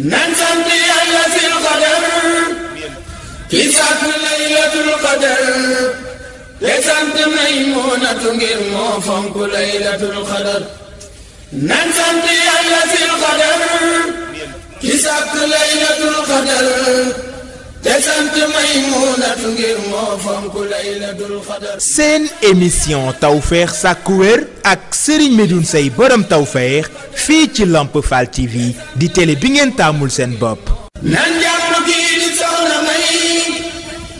nan sant yàlla fil qadar ki sàkk laylatul qadar te sant Maymunatu ngir moo fonk laylatul qadar nan sant yàlla fil qadar ki sàkk laylatul qadar te sant Maymunatu ngir moo fonk laylatul qadar. seen émission Tawfekh Sàkku Wér ak Serigne Medoune Seye borom Tawfekh fii ci Lamp Fall TV di télé bi ngeen taamul seen bopp. nan jàpp kii di soxna May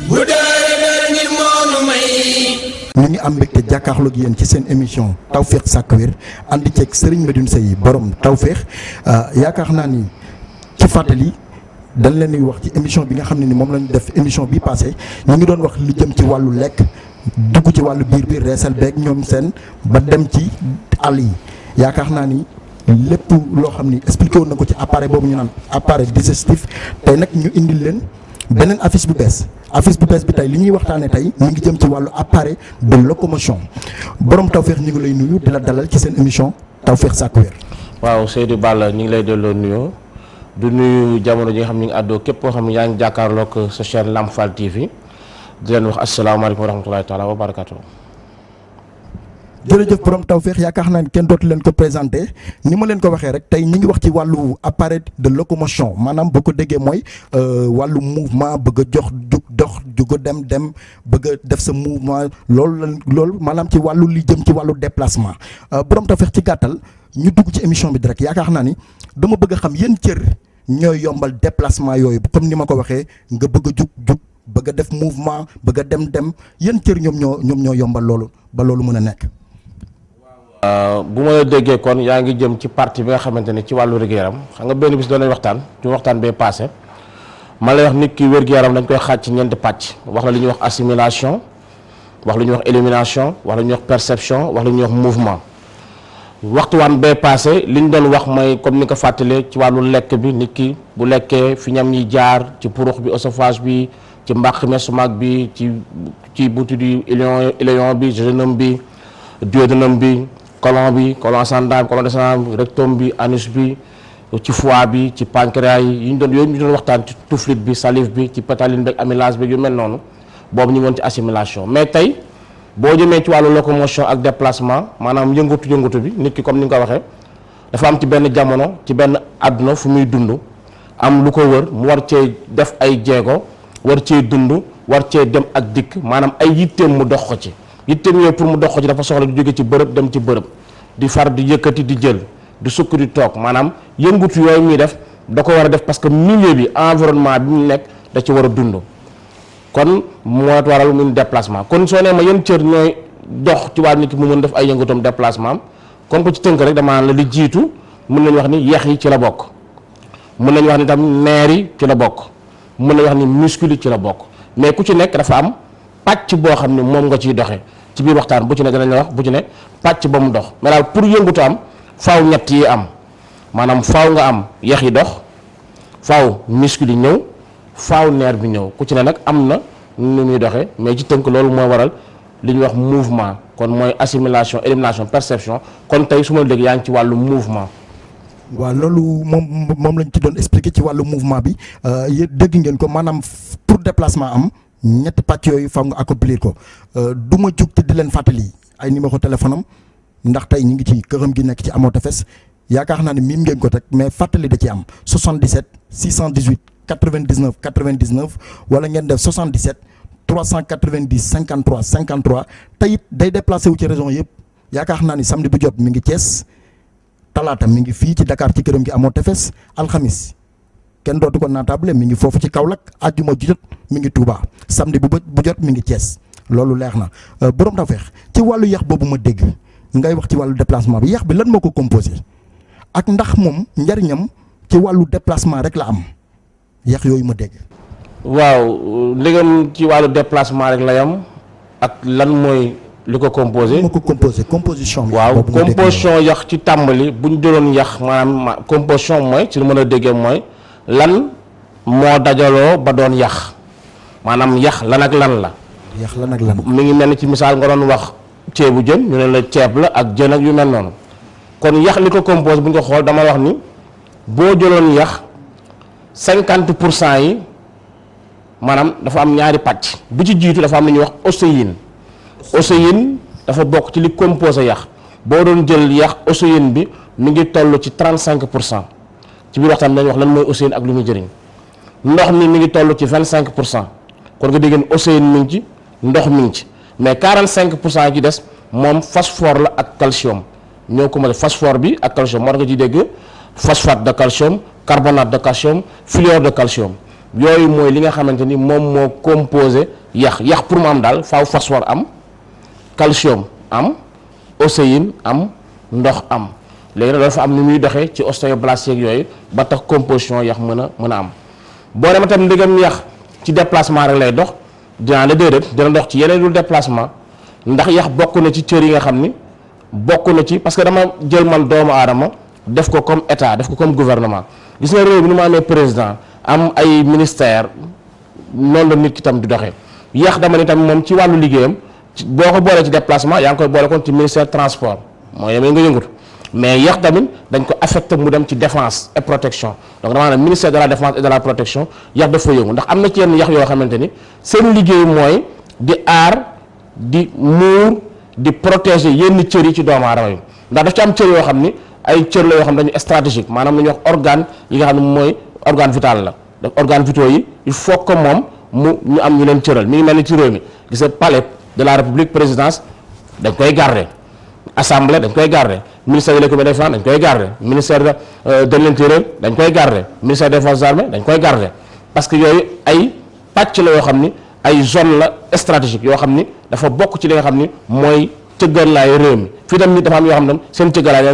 bu dee dara ngir moonu may. ñu ngi am mbégte jàkkaarloog yéen ci seen émission Tawfekh Sàkku Wér ànd ceeg Serigne Medoune Seye borom Tawfekh yaakaar naa ni ci fàttali. dañ leen di wax ci émission bi nga xam ne ni moom lañu def émission bi passé ñu ngi doon wax lu jëm ci wàllu lekk dugg ci wàllu biir bi reesal beeg ñoom seen ba dem ci àll yi yaakaar naa ni lépp loo xam ni expliqué woon na ko ci appareil boobu ñu naan appareil digestif tey nag ñu indil leen beneen affiche bu bees bi tey li ñuy waxtaanee tey ñu ngi jëm ci wàllu appareil de locomotion borom Tawfekh ñu ngi lay nuyu di la dalal ci seen émission Tawfekh Sàkku Wér. waaw Seydou Balla ñu ngi lay delloo nuyoo. du nuyu jamono ji nga xam ne ñu ngi àddoo képp koo xam ne yaa ngi jàkkaarloog sa chaîne Lamp Fall TV di leen wax asalaamaaleykum wa rahmatulahi taala wa barakatuh. jërëjëf borom Tawfekh yaakaar naa ne kenn dootu leen ko présenté ni ma leen ko waxee rek tey ñu ngi wax ci wàllu appareil de locomotion maanaam boo ko déggee mooy wàllu mouvement bëgg a jug dem bëgg a def sa mouvement loolu maanaam ci wàllu li jëm ci wàllu déplacement borom Tawfekh ci gàttal ñu dugg ci émission bi direct yaakaar naa ni dama bëgg a xam yéen cër ñooy yombal déplacement yooyu comme ni ma ko waxee nga bëgg a jug bëgg a def mouvement bëgg a dem yéen cër ñoom ñoo yombal loolu ba loolu mën a nekk. bu ma la déggee kon yaa ngi jëm ci partie bi nga xamante ne ci wàllu wér-gu-yaram xam nga benn bis doon nañ waxtaan bee passé ma lay wax nit ki wér-gu-yaram dañ koy xaaj ci ñeenti pàcc wax la li ñuy wax assimilation wax lu ñuy wax élimination wax lu ñuy wax perception wax lu ñuy wax mouvement. waxtuwaan bee passé li ñu doon wax mooy comme ni ko fàttalee ci wàllu lekk bi nit ki bu lekkee fi ñam yi jaar ci purux bi oesophage bi ci mbàq mesumaag bi ci butu du iléon bi jejunum bi duodénum bi colon ascendant colon descendant rectum bi anus bi ci foie bi ci pancréas yi yooyu ñu doon waxtaan ci tuflit bi salive bi ci pétaline bi amylase bi yu mel noonu boobu ñu woon ci assimilation mais tey boo jëmee ci wàllu locomotion ak déplacement maanaam yëngatu bi nit ki comme ni nga ko waxee dafa am ci benn jamono ci benn àdduna fu muy dund am lu ko wër mu war cee def ay jéego war cee dund war cee dem ak dikk maanaam ay yitteem mu dox ko ci yitteem yooyu pour mu dox ko ci dafa soxla di jóge ci bërëb dem ci bërëb di far di yëkkati di jël di sukk di toog maanaam yëngatu yooyu muy def da ko war a def parce que milieu bi environnement bi mu nekk da ci war a dund kon moo waral mun déplacement kon soo nee ma yéen cër ñooy dox ci wàllu nit ki mu mën def ay yëngatoom déplacement am kon ko ci tënk rek dama la li jiitu mën nañu wax ni yeex yi ci la bokk mën nañu wax ni tam neer yi ci la bokk mën nañu wax ni muscle yi ci la bokk mais ku ci nekk dafa am pàcc boo xam ne moom nga ciy doxee ci biir waxtaan bu ci ne danañ la wax bu ci ne pàcc ba mu dox mais daal pour yëngatu am faaw ñett yi am maanaam faaw nga am yeex yi dox faaw muscle yi ñëw faaw neer bi ñëw ku ci ne nag am na nu muy doxee mais ci tënk loolu moo waral li ñuy wax mouvement kon mooy assimilation élimination perception kon tey su ma dégg yaa ngi ci wàllu mouvement. waaw loolu moom lañ ci doon expliquer ci wàllu mouvement bi yéen dégg ngeen ko maanaam pour déplacement am ñetti pàcc yooyu fa nga accomplir ko du ma jug te di leen fàttali ay numéro téléphone am ndax tey ñu ngi ci këram gi nekk ci Amoo Tefes yaakaar naa ne miim ngeen ko teg mais fàttali da ci am 77 618 99 wala ngeen def 77 390 53 53 tey it day déplacé wu ci région yëpp yaakaar naa ni samedi bu jot mi ngi Thiès talaata mi ngi fii ci Dakar ci këram gi Amoo Tefes alxamis kenn dootu ko naatable mi ngi foofu ci Kaolack àjjuma ju jot mi ngi Touba samedi bu jot mi ngi Thiès loolu leer na borom Tawfekh ci wàllu yax boobu ma dégg ngay wax ci wàllu déplacement bi yax bi lan moo ko composé ak ndax moom njariñam ci wàllu déplacement rek la am yax yooyu ma dégg. waaw ndegam ci wàllu déplacement rek la yam ak lan mooy li ko composé. moo ko composé composition bi. waaw composition yax ci tàmbali bu ñu jëloon yax maanaam composition mooy ci lu mën a déggee mooy lan moo dajaloo ba doon yax maanaam yax lan ak lan la. yax lan ak lan. mi ngi mel ni ci misaal nga doon wax ceebu jën ñu ne la ceeb la ak jën ak yu mel noonu kon yax li ko composé bu ñu ko xool dama wax ni boo jëloon yax 50% yi maanaam dafa am ñaari pàcc bu ci jiitu dafa am lu ñuy wax ostéine. ostéine dafa bokk ci li composé yax boo doon jël yax ostéine bi mi ngi toll ci 35% ci biir waxtaan dañuy wax lan mooy ostéine ak lu muy jëriñ. ndox mi ngi toll ci 25% kon nga dégg ostéine mi ngi ci ndox mi ngi ci mais 45% yi ci des moom phosphore la ak calcium ñoo ko mën phosphore bi ak calcium moo tax nga ci dégg phosphate de calcium carbonate de calcium fluorure de calcium yooyu mooy li nga xamante ni moom moo composé yax pour mu am daal faaw phosphore am calcium am ostéine am ndox am léegi nag dafa am ni muy doxee ci ostéoblaste yeeg yooyu ba tax composition yax mën a am boo demee tam ndigam yax ci déplacement rek lay dox dinaa la déedéet dina dox ci yeneen dul déplacement ndax yax bokk na ci cër yi nga xam ni bokk na ci parce que dama jël man doomu aadama def ko comme état def ko comme gouvernement gis nga réew bi ni mu amee président am ay ministère noonu la nit ki tam di doxee yax dama ni tam moom ci wàllu liggéeyam boo ko boolee ci déplacement yaa ngi koy boole kon ci ministère transport mooy yemee nga yëngatu mais yax tamit dañ ko affecté mu dem ci défense et protection donc dama ne ministère de la défense et de la protection yax dafa yëngu ndax am na ci yenn yax yoo xamante ni seen liggéey mooy di aar di muur di protéger yenn cër yi ci doomu aadama yi ndax daf ci am cër yoo xam ni ay cër la yoo xam dañu stratégique maanaam lu ñuy wax organe yi nga xam ne mooy organe vital la daf organe vitaux yi il faut que moom ñu am ñu leen cëral mi ngi mel ni ci réew mi gis nga palais de la république présidence dañ koy garder assemblée dañ koy garder ministère de l'économie et des finances dañ koy garder ministère de l'intérieur dañ koy garder ministère des forces armées dañ koy garder parce que yooyu ay pàcc la yoo xam ni ay zone la stratégique yoo xam ni dafa bokk ci li nga xam ni mooy cëggalaayu réew mi fii tam nit dafa am yoo xam ne seen cëggalaay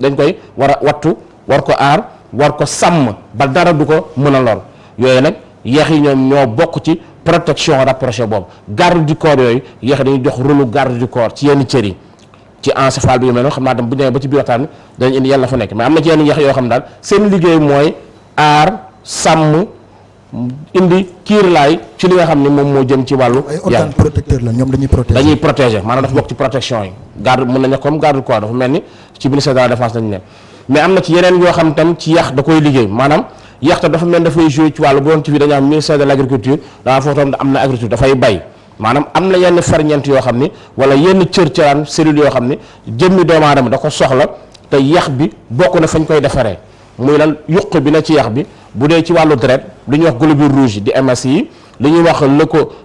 dañ koy war a wattu war ko aar war ko sàmm ba dara du ko mën a lor yooyu nag yeex yi ñoom ñoo bokk ci protection rapprochée boobu garde du corps yooyu yeex dañuy jox rôle garde du corps ci yenn cër yi ci encéphale bi yu mel noonu xam naa dem bu ñëwee ba ci biir waxtaan bi dañ indi yàlla fa nekk mais am na ci yenn yeex yoo xam daal seen liggéey mooy aar sàmm indi kiirlaay ci li nga xam ne moom moo jëm ci wàllu ay organe protecteur la ñoom dañuy protéger maanaam dafa bokk ci protection yi garde mën nañu comme garde du corps dafa mel ni ci ministère de la défense lañu ne mais am na ci yeneen yoo xam tam ci yax da koy liggéey maanaam yax tam dafa mel dafay jouer ci wàllu bu doon ci fii dañu am ministère de l'agriculture daa foofu tam am na agriculture dafay bay maanaam am na yenn ferñeent yoo xam ni wala yenn cëraan cellules yoo xam ni jëmmi doomu aadama da ko soxla te yax bi bokk na fañ koy defaree muy lan yuq bi na ci yax bi bu dee ci wàllu deret li ñuy wax globules rouges yi di MSI yi li ñuy wax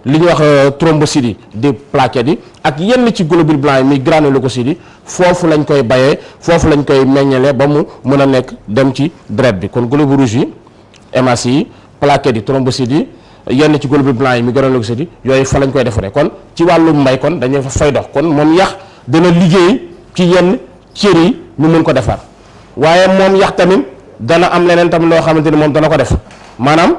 li ñuy wax thrombocytes yi di plaquettes yi ak yenn ci globules blancs yi muy granulococites yi foofu lañ koy bayee foofu lañ koy meññalee ba mu mën a nekk dem ci deret bi kon globules rouges yi MSI yi plaquettes yi thrombocytes yi yenn ci globules blancs yi muy granulococites yi yooyu fa lañ koy defaree kon ci wàllu mbay kon dañuy fa fay dox kon moom yax dana liggéey ci yenn cër yi ñu mën ko defar waaye moom yax tamit dana am leneen tam loo xamante ni moom dana ko def maanaam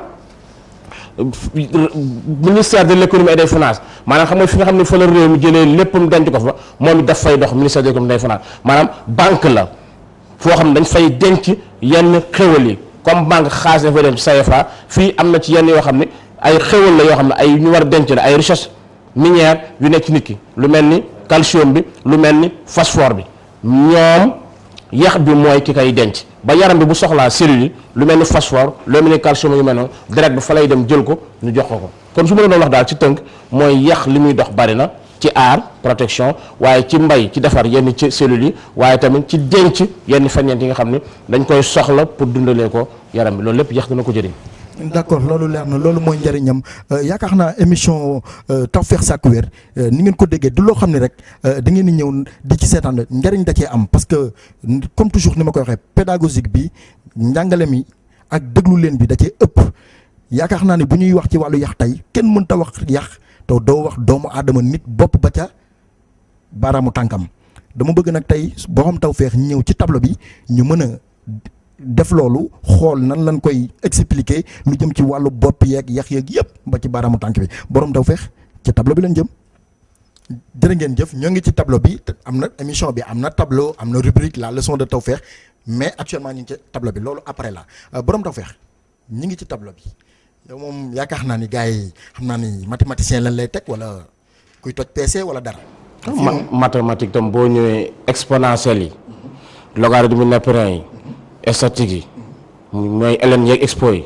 ministère de l'économie et des finances maanaam xam nga fi nga xam ne fa la réew mi jëlee léppam denc ko fa moom it daf fay dox ministère de l'économie et des finances maanaam banque la foo xam ne dañ fay denc yenn xéwal yi comme banque xaalis dafay dem ci CFA fii am na ci yenn yoo xam ne ay xéwal la yoo xam ne ay ñu war a denc la ay richesse minière yu nekk ci nit ki lu mel ni calcium bi lu mel ni phosphore bi ñoom yax bi mooy ki koy denc ba yaram bi bu soxlaa cellules yi lu mel ni phosphore lu mel ni calcium yu mel noonu deret bi fa lay dem jël ko ñu jox ko kon su ma la doon wax daal ci tënk mooy yax li muy dox bari na ci aar protection waaye ci mbay ci defar yenn ci cellules yi waaye tamit ci denc yenn ferñeent yi nga xam ne dañ koy soxla pour dundalee ko yaram bi loolu lépp yax dina ko jëriñ. d'accord loolu leer na loolu mooy njëriñam yaakaar naa émission Tawfekh Sakku Wér ni ngeen ko déggee du loo xam ne rek da ngeen di ñëw di ci seetaan njëriñ da cee am parce que comme toujours ni ma koy waxee pédagogique bi njàngale mi ak déglu leen bi da cee ëpp yaakaar naa ne bu ñuy wax ci wàllu yax tey kenn mënta wax yax te doo wax doomu aadama nit bopp ba ca baaraamu tànkam dama bëgg nag tey boo xam Tawfekh ñëw ci tableau bi ñu mën a def loolu xool nan lañ koy expliquer lu jëm ci wàllu bopp yeeg yax yeeg yëpp ba ci baaraamu tànk bi borom Tawfekh ci tableau bi lañ jëm jërë ngeen jëf ñoo ngi ci tableau bi am na émission bi am na tableau am na rubrique la leçon de Tawfekh mais actuellement ñu ngi ci tableau bi loolu après la borom Tawfekh ñu ngi ci tableau bi yow moom yaakaar naa ni gars yi xam naa ni mathématicien lañ lay teg wala kuy toj PC wala dara. mathématique tam boo ñëwee exponentielle yi logarithme népérien yi statique yi mooy ln yeeg expo yi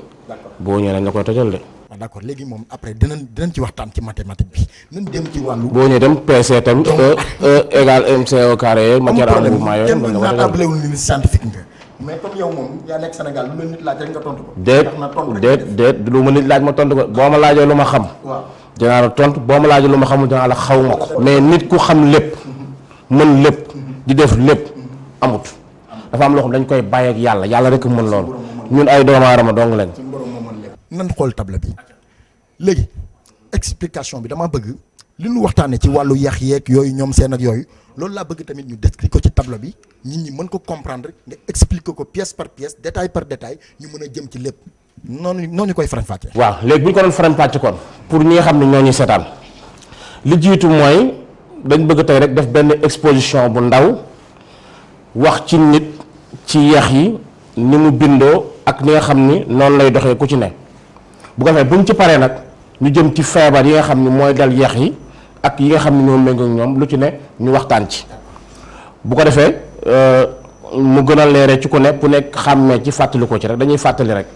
boo ñëwee nañ la koy tojal de. d'accord léegi moom après dinañ ci waxtaan ci mathématique bi nañ dem ci wàllu. boo ñëwee dem PC tamit E égale MC au carré matière en mouvement yooyu. kenn du naatablewul ni scientifique nga mais comme yow moom yaa nekk Sénégal lu la nit laaj rek nga tontu ko. déet lu ma nit laaj ma tontu ko boo ma laajee lu ma xam. waaw dinaa la tontu boo ma laajee lu ma xamul dinaa la xaw ma ko. mais nit ku xam lépp mën lépp di def lépp amut dafa am loo xam dañ koy bàyyi ak yàlla rek mën loolu ñun ay doomu aadama dong lañ. nan xool table bi léegi explication bi dama bëgg li ñu waxtaanee ci wàllu yax yeeg yooyu ñoom seen ak yooyu loolu laa bëgg tamit ñu décrire ko ci table bi nit ñi mën ko comprendre nga expliquer ko pièce par pièce détail par détail ñu mën a jëm ci lépp noonu koy faram-fàccee. waaw léegi bu ñu ko doon faram-fàcce kon pour ñi nga xam ne ñoo ñuy seetaan li jiitu mooy dañ bëgg tey rek def benn exposition bu ndaw wax ci nit ci yax yi ni mu bindoo ak ni nga xam ni noonu lay doxee ku ci ne bu ko defee buñ ci paree nag ñu jëm ci feebar yi nga xam ni mooy dal yax yi ak yi nga xam ni ñoo méngoo ak ñoom lu ci ne ñu waxtaan ci bu ko defee mu gën a leere ci ku ne ku nekk xàmmee ci fàttali ko ci rek dañuy fàttali rek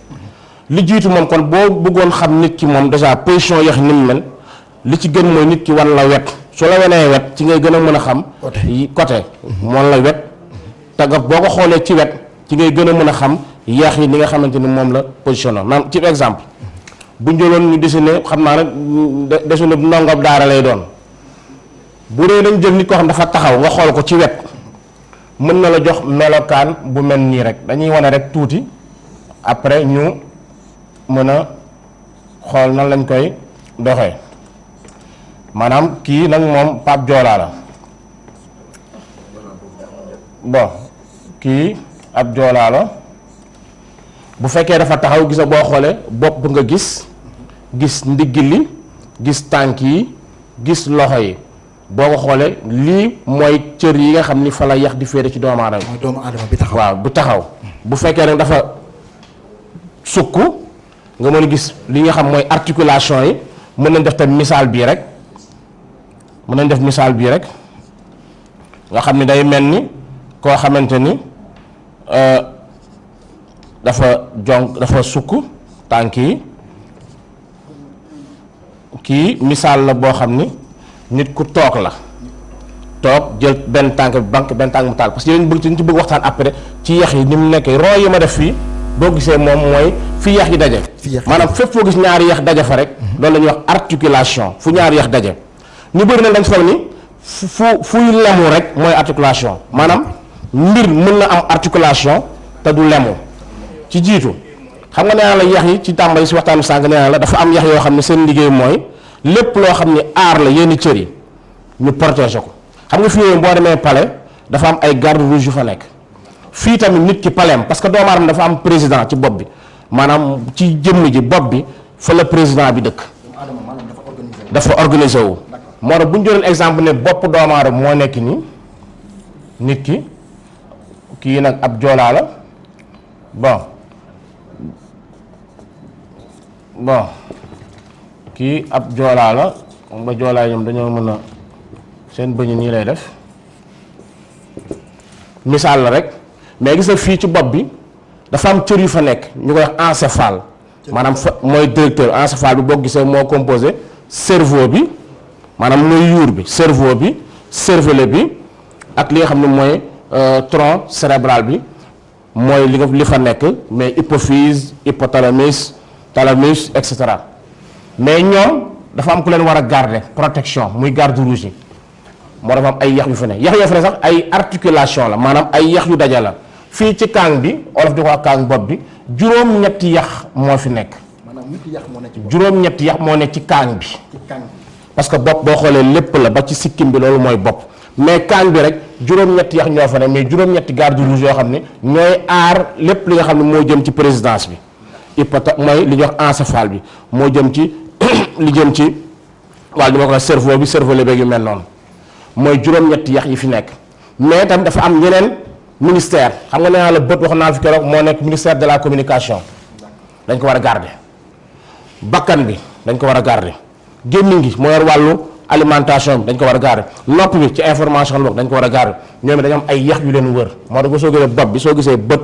li jiitu moom kon boo bëggoon xam nit ki moom déjà position yax ni mu mel li ci gën mooy nit ki wan la wet su la wenee wet ci ngay gën a mën a xam côté moom la wet te nga boo ko xoolee ci wet ci ngay gën a mën a xam yax yi ni nga xamante ni moom la positionné maanaam ci exemple bu njëloon ñu dessiné xam naa nag dessiné ndongob daara lay doon bu dee dañ jël nit koo xam dafa taxaw nga xool ko ci wet mën na la jox melokaan bu mel nii rek dañuy wane rek tuuti après ñu mën a xool nan lañ koy doxee maanaam kii nag moom Pape Joolaa la bon kii ab Joolaa la bu fekkee dafa taxaw gisa boo xoolee bopp nga gis ndigg li gis tànk yi gis loxo yi boo ko xoolee lii mooy cër yi nga xam ni fa la yax di féete ci doomu aadama bi taxaw waaw bu taxaw bu fekkee nag dafa sukk nga mën a gis li nga xam mooy articulation yi mën nañ def tamit misaal bii rek nga xam ni day mel ni koo xamante ni dafa sukk tànk yi kii misaal la boo xam ni nit ku toog la toog jël benn tànk bi banque benn tànk mu taal parce que yéen bëgg ci bëgg waxtaan après ci yax yi ni mu nekkee roo yi ma def fii boo gisee moom mooy fi yax yi daje maanaam fépp foo gis ñaari yax daje fa rek loolu la ñuy wax articulation fu ñaari yax daje ñu bëri nag dañ foog ni fuy lemu rek mooy articulation maanaam mbir mën na am articulation te du lemu ci jiitu xam nga nee naa la yax yi ci tàmbali si waxtaanu sànq nee naa la dafa am yax yoo xam ne seen liggéey mooy lépp loo xam ne aar la yenn cër yi ñu protéger ko xam nga fii boo demee palais dafa am ay garde rouge yu fa nekk fii tamit nit ki paleem parce que doomu aadama dafa am président ci bopp bi maanaam ci jëmm ji bopp bi fa la président bi dëkk dafa organisé wu moo tax bu ñu jëloon exemple ne bopp doomu aadama moo nekk nii nit ki kii nag ab joolaa la bon kii ab joolaa la ba joolaa ñoom dañoo mën a seen bëñ nii lay def misaal la rek mais gis nga fii ci bopp bi dafa am cër yu fa nekk ñu koy wax encéphale maanaam fa mooy directeur encéphale bi boo gisee moo composé cerveau bi maanaam mooy yuur bi cerveau bi cervelet bi ak li nga xam ne mooy tronc cérébral bi mooy li fa nekk mais hypophyse hypothalamus thalamus et cetera mais ñoom dafa am ku leen war a garder protection muy garde rouge yi moo dafa am ay yax yu fa ne yax yoo fa ne sax ay articulation la maanaam ay yax yu daja la fii ci kaang bi olof di ko wax kaang bopp bi juróom-ñetti yax moo fi nekk juróom-ñetti yax moo nekk ci kaang bi parce que bopp boo xoolee lépp la ba ci sikkim bi loolu mooy bopp mais kaang bi rek juróom-ñetti yax ñoo fa ne mais juróom-ñetti garde rouge yoo xam ne ñooy aar lépp li nga xam ne moo jëm ci présidence bi mooy li ñuy wax encéphale bi moo jëm ci li jëm ci wàllu ma ko cerveau bi cervelet beeg yu mel noonu mooy juróom-ñetti yax yi fi nekk mais tam dafa am yeneen ministère xam nga nee naa la bët wax naa fi keroog moo nekk ministère de la communication dañ ko war a garder bakkan bi dañ ko war a garder gémmiñ gi moo yor wàllu alimentation bi dañ ko war a garder nopp bi ci information bi dañ ko war a garder ñoom dañoo am ay yax yu leen wër moo tax soo gisee bopp bi soo gisee bët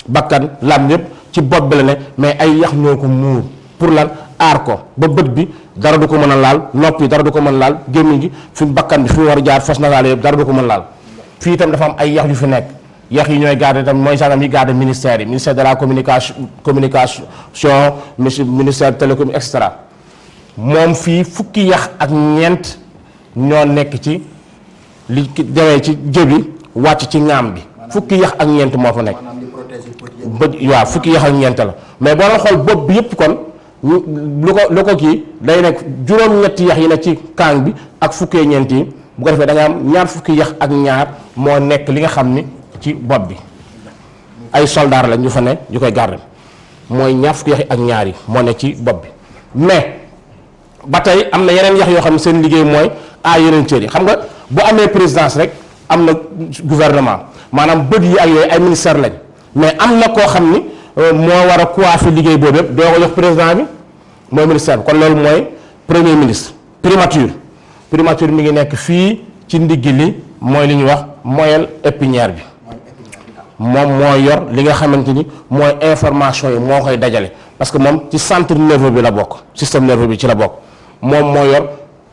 bakkan lam yëpp ci bopp bi la ne mais ay yax ñoo ko muur pour lan aar ko ba bët bi dara du ko mën a laal nopp yi dara du ko mën a laal gémmiñ gi fi bakkan bi fi mu war a jaar fas nasale yëpp dara du ko mën a laal fii itam dafa am ay yax yu fi nekk yax yi ñooy garder itam mooy gendarme yi garder ministère yi ministère de la communication ministère télécom et cetera moom fii fukki yax ak ñeent ñoo nekk ci li demee ci jëbi wàcc ci ŋaam bi fukki yax ak ñeent moo fa nekk bët waaw fukki yax ak ñeent la mais boo doon xool bopp bi yëpp kon lu ko kii day nekk juróom-ñetti yax yi nekk ci kaang bi ak fukkee ñeent yi bu ko defee da nga am ñaar fukki yax ak ñaar moo nekk li nga xam ni ci bopp bi ay soldaar la ñu fa ne ñu koy garder mooy ñaar fukki yax ak ñaar yi moo nekk ci bopp bi mais ba tey am na yeneen yax yoo xam ne seen liggéey mooy yeneen cër yi xam nga bu amee présidence rek am na gouvernement maanaam bët yi ak yooyu ay ministère lañ mais am na koo xam ni moo war a coiffer liggéey boobu yëpp doo ko jox président bi mooy ministère bi kon loolu mooy premier ministre primature mi ngi nekk fii ci ndiggi li mooy li ñuy wax moelle épinière bi moom moo yor li nga xamante ni mooy information yi moo koy dajale parce que moom ci centre nerveux bi la bokk système nerveux bi ci la bokk moom moo yor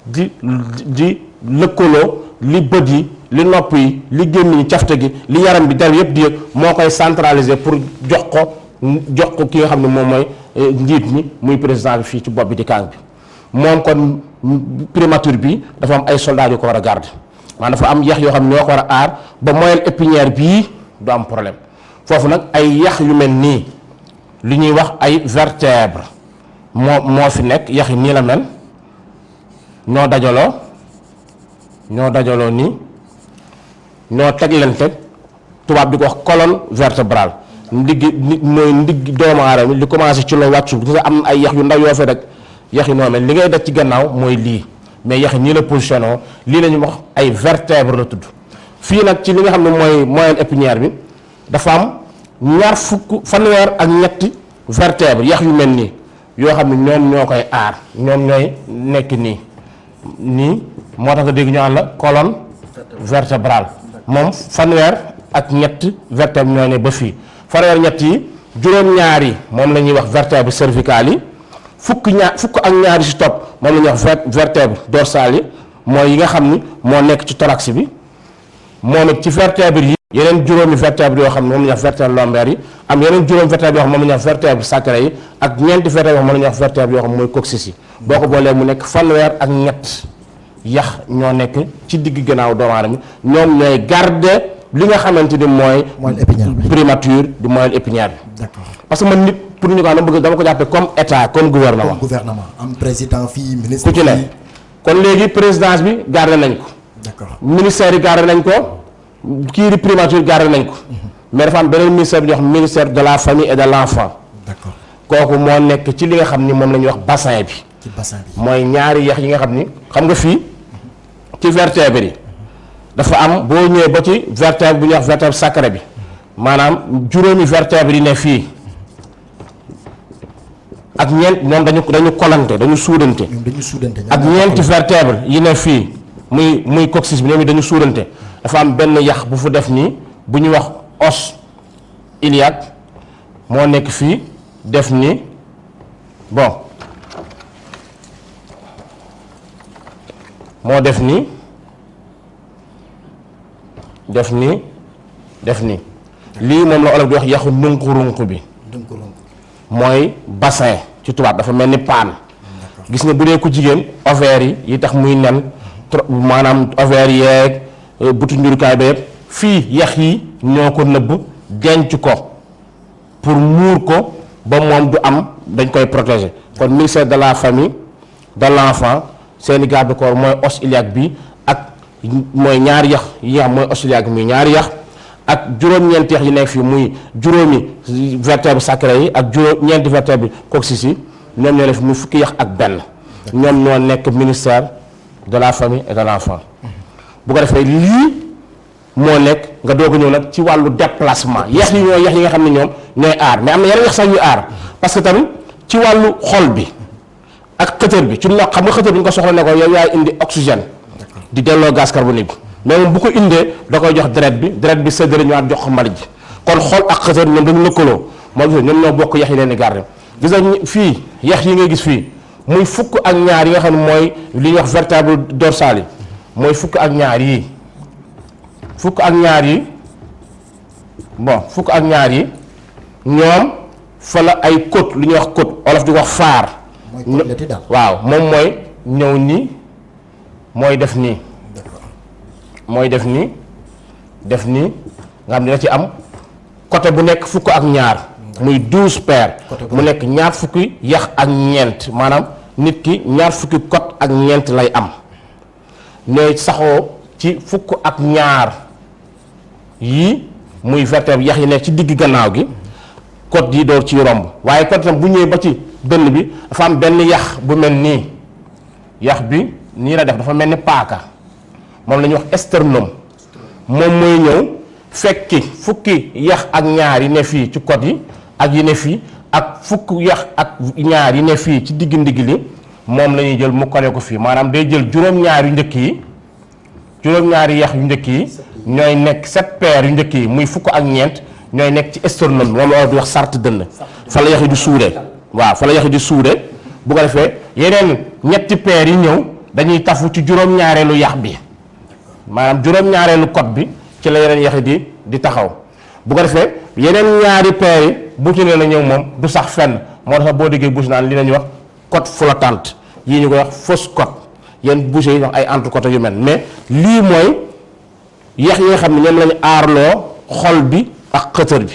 di lëkkaloo li bët yi li nopp yi li gémmiñ cafte gi li yaram bi der yëpp di yëg moo koy centraliser pour jox ko ki nga xam ne moom mooy njiit ñi muy président bi fii ci bopp bi di kaang bi moom kon primature bi dafa am ay soldats yu ko war a garder maanaam dafa am yax yoo xam ne ñoo ko war a aar ba moelle épinière bii du am problème foofu nag ay yax yu mel nii li ñuy wax ay vertèbre moo fi nekk yax yi nii la mel ñoo dajaloo nii ñoo teglante tubaab di ko wax colonne vertébrale mooy ndigg doomu aadama li commencé ci la wàccu gis nga am ay yax yu ndaw yoo fi rek yax yi noo mel li ngay def ci gannaaw mooy lii mais yax yi nii la positionné lii la ñu wax ay vertèbre la tudd fii nag ci li nga xam ne mooy moelle épinière bi dafa am fanweer ak ñetti vertèbre yax yu mel nii yoo xam ne ñoom ñoo koy aar ñoom ñooy nekk nii moo tax nga dégg ñu naan la colonne vertébrale moom fanweer ak ñett vertèbre ñoo ne ba fii fanweer ñett yi juróom-ñaar yi moom la ñuy wax vertèbre cervicale yi fukk ak ñaar yi si topp moom la ñuy wax vertèbre dorsale yi mooy yi nga xam ni moo nekk ci thorax bi moom it ci vertèbre yi yeneen juróomi vertèbre yoo xam ne moom la ñuy wax vertèbre lombaire yi am yeneen juróom vertèbre yoo xam ne moom la ñuy wax vertèbre sacré yi ak ñeenti vertèbre yoo xam ne moom la ñuy wax vertèbre yoo xam ne mooy coccyx yi boo ko boolee mu nekk fanweer ak ñett yax ñoo nekk ci digg gannaaw doomu aadama ñoom ñooy garder li nga xamante ni mooy primature du moelle épinière bi parce que man nit pour ñu ko xam ne dama ko jàppee comme état comme gouvernement am président fii ministre ku ci ne kon léegi présidence bi garder nañ ko ministère yi garder nañ ko kii di primature garder nañ ko mais dafa am beneen ministère bi ñuy wax ministère de la famille et de l'enfant kooku moo nekk ci li nga xam ni moom la ñuy wax bassin bi mooy ñaari yax yi nga xam ni xam nga fii ci vertèbre yi dafa am boo ñëwee ba ci vertèbre bu ñuy wax vertèbre sacré bi maanaam juróomi vertèbre yi ne fii ak ñeent ñoom dañu kolante dañu suudante ak ñeenti vertèbre yi ne fii muy coccyx bi ñoom dañu suudante dafa am benn yax bu fu def nii bu ñuy wax os iliaque moo nekk fii def nii bon moo def nii lii moom la olof di wax yaxu ndunkurunk bi mooy bassin ci tubaab dafa mel ni paan gis nga bu dee ku jigéen ovaires yi tax muy nen maanaam ovaires yeeg butu njurukaay ba yëpp fii yax yi ñoo ko nëbb denc ko pour muur ko ba moom du am dañ koy protéger kon ministère de la famille de l'enfant seeni garde-corps mooy os iliaque bi ak mooy ñaari yax yi nga xam mooy os iliaque muy ñaari yax ak juróom-ñeenti yax yi nekk fii muy juróomi vertèbre sacré yi ak ñeenti vertèbre coccyx yi ñoom ñoo def muy fukki yax ak benn ñoom ñoo nekk ministère de la famille et de l'enfant bu ko defee lii moo nekk nga doog a ñëw nag ci wàllu déplacement yax yi ñooy yax yi nga xam ne ñoom ñooy aar mais am na yeneen yax sax yu aar parce que tamit ci wàllu xol bi ak xëtër bi ci nox xam nga xëtër bi nga ko soxla ne ko yow yaay indi oxygène di delloo gaz carbonique bi mais moom bu ko indee da koy jox deret bi séddale ñëwaat jox ko mbalit ji kon xol ak xëtër ñoom dañu lëkkaloo moo gis ñoom ñoo bokk yax yi leen di garder gis nga fii yax yi ngay gis fii muy fukk ak ñaar yi nga xam ne mooy li ñuy wax vertèbre dorsale yi mooy fukk ak ñaar yi fukk ak ñaar yi bon fukk ak ñaar yi ñoom fa la ay côte lu ñuy wax côte olof di wax faar waaw moom mooy ñëw nii mooy def nii mooy def nii nga xam ne da ci am côté bu nekk fukk ak ñaar muy 12 paires mu nekk ñaar fukki yax ak ñeent maanaam nit ki ñaar fukki côte ak ñeent lay am ñooy saxoo ci fukk ak ñaar yii muy vertèbre yax yi nekk ci digg gannaaw gi côte yi door ci romb waaye côte tam bu ñëwee ba ci dënn bi dafa am benn yax bu mel nii yax bi nii la def dafa mel ni paaka moom la ñuy wax sternum moom mooy ñëw fekki fukki yax ak ñaar yi ne fii ci côte yi ak yi ne fii ak fukk yax ak ñaar yi ne fii ci digg ndigg li moom la ñuy jël mu kole ko fii maanaam day jël juróom-ñaar yu njëkk yi juróom-ñaari yax yu njëkk yi ñooy nekk 7 paires yu njëkk yi muy fukk ak ñeent ñooy nekk ci sternum moom la di wax sart dënn fa la yax yi di suude waaw fa la yax yi di suude bu ko defee yeneen ñetti paires yi ñëw dañuy tafu ci juróom-ñaareelu yax bi maanaam juróom-ñaareelu côte bi ci la yeneen yax yi di taxaw bu ko defee yeneen ñaari paires yi bu ci nee na ñëw moom du sax fenn moo tax boo déggee bouche naan li lañuy wax côte flottante yii ñu koy wax fausse côte yenn bouche yi wax ay entrecôte yu mel mais lii mooy yax yi nga xam ne ñoom lañu aarloo xol bi ak xëtër bi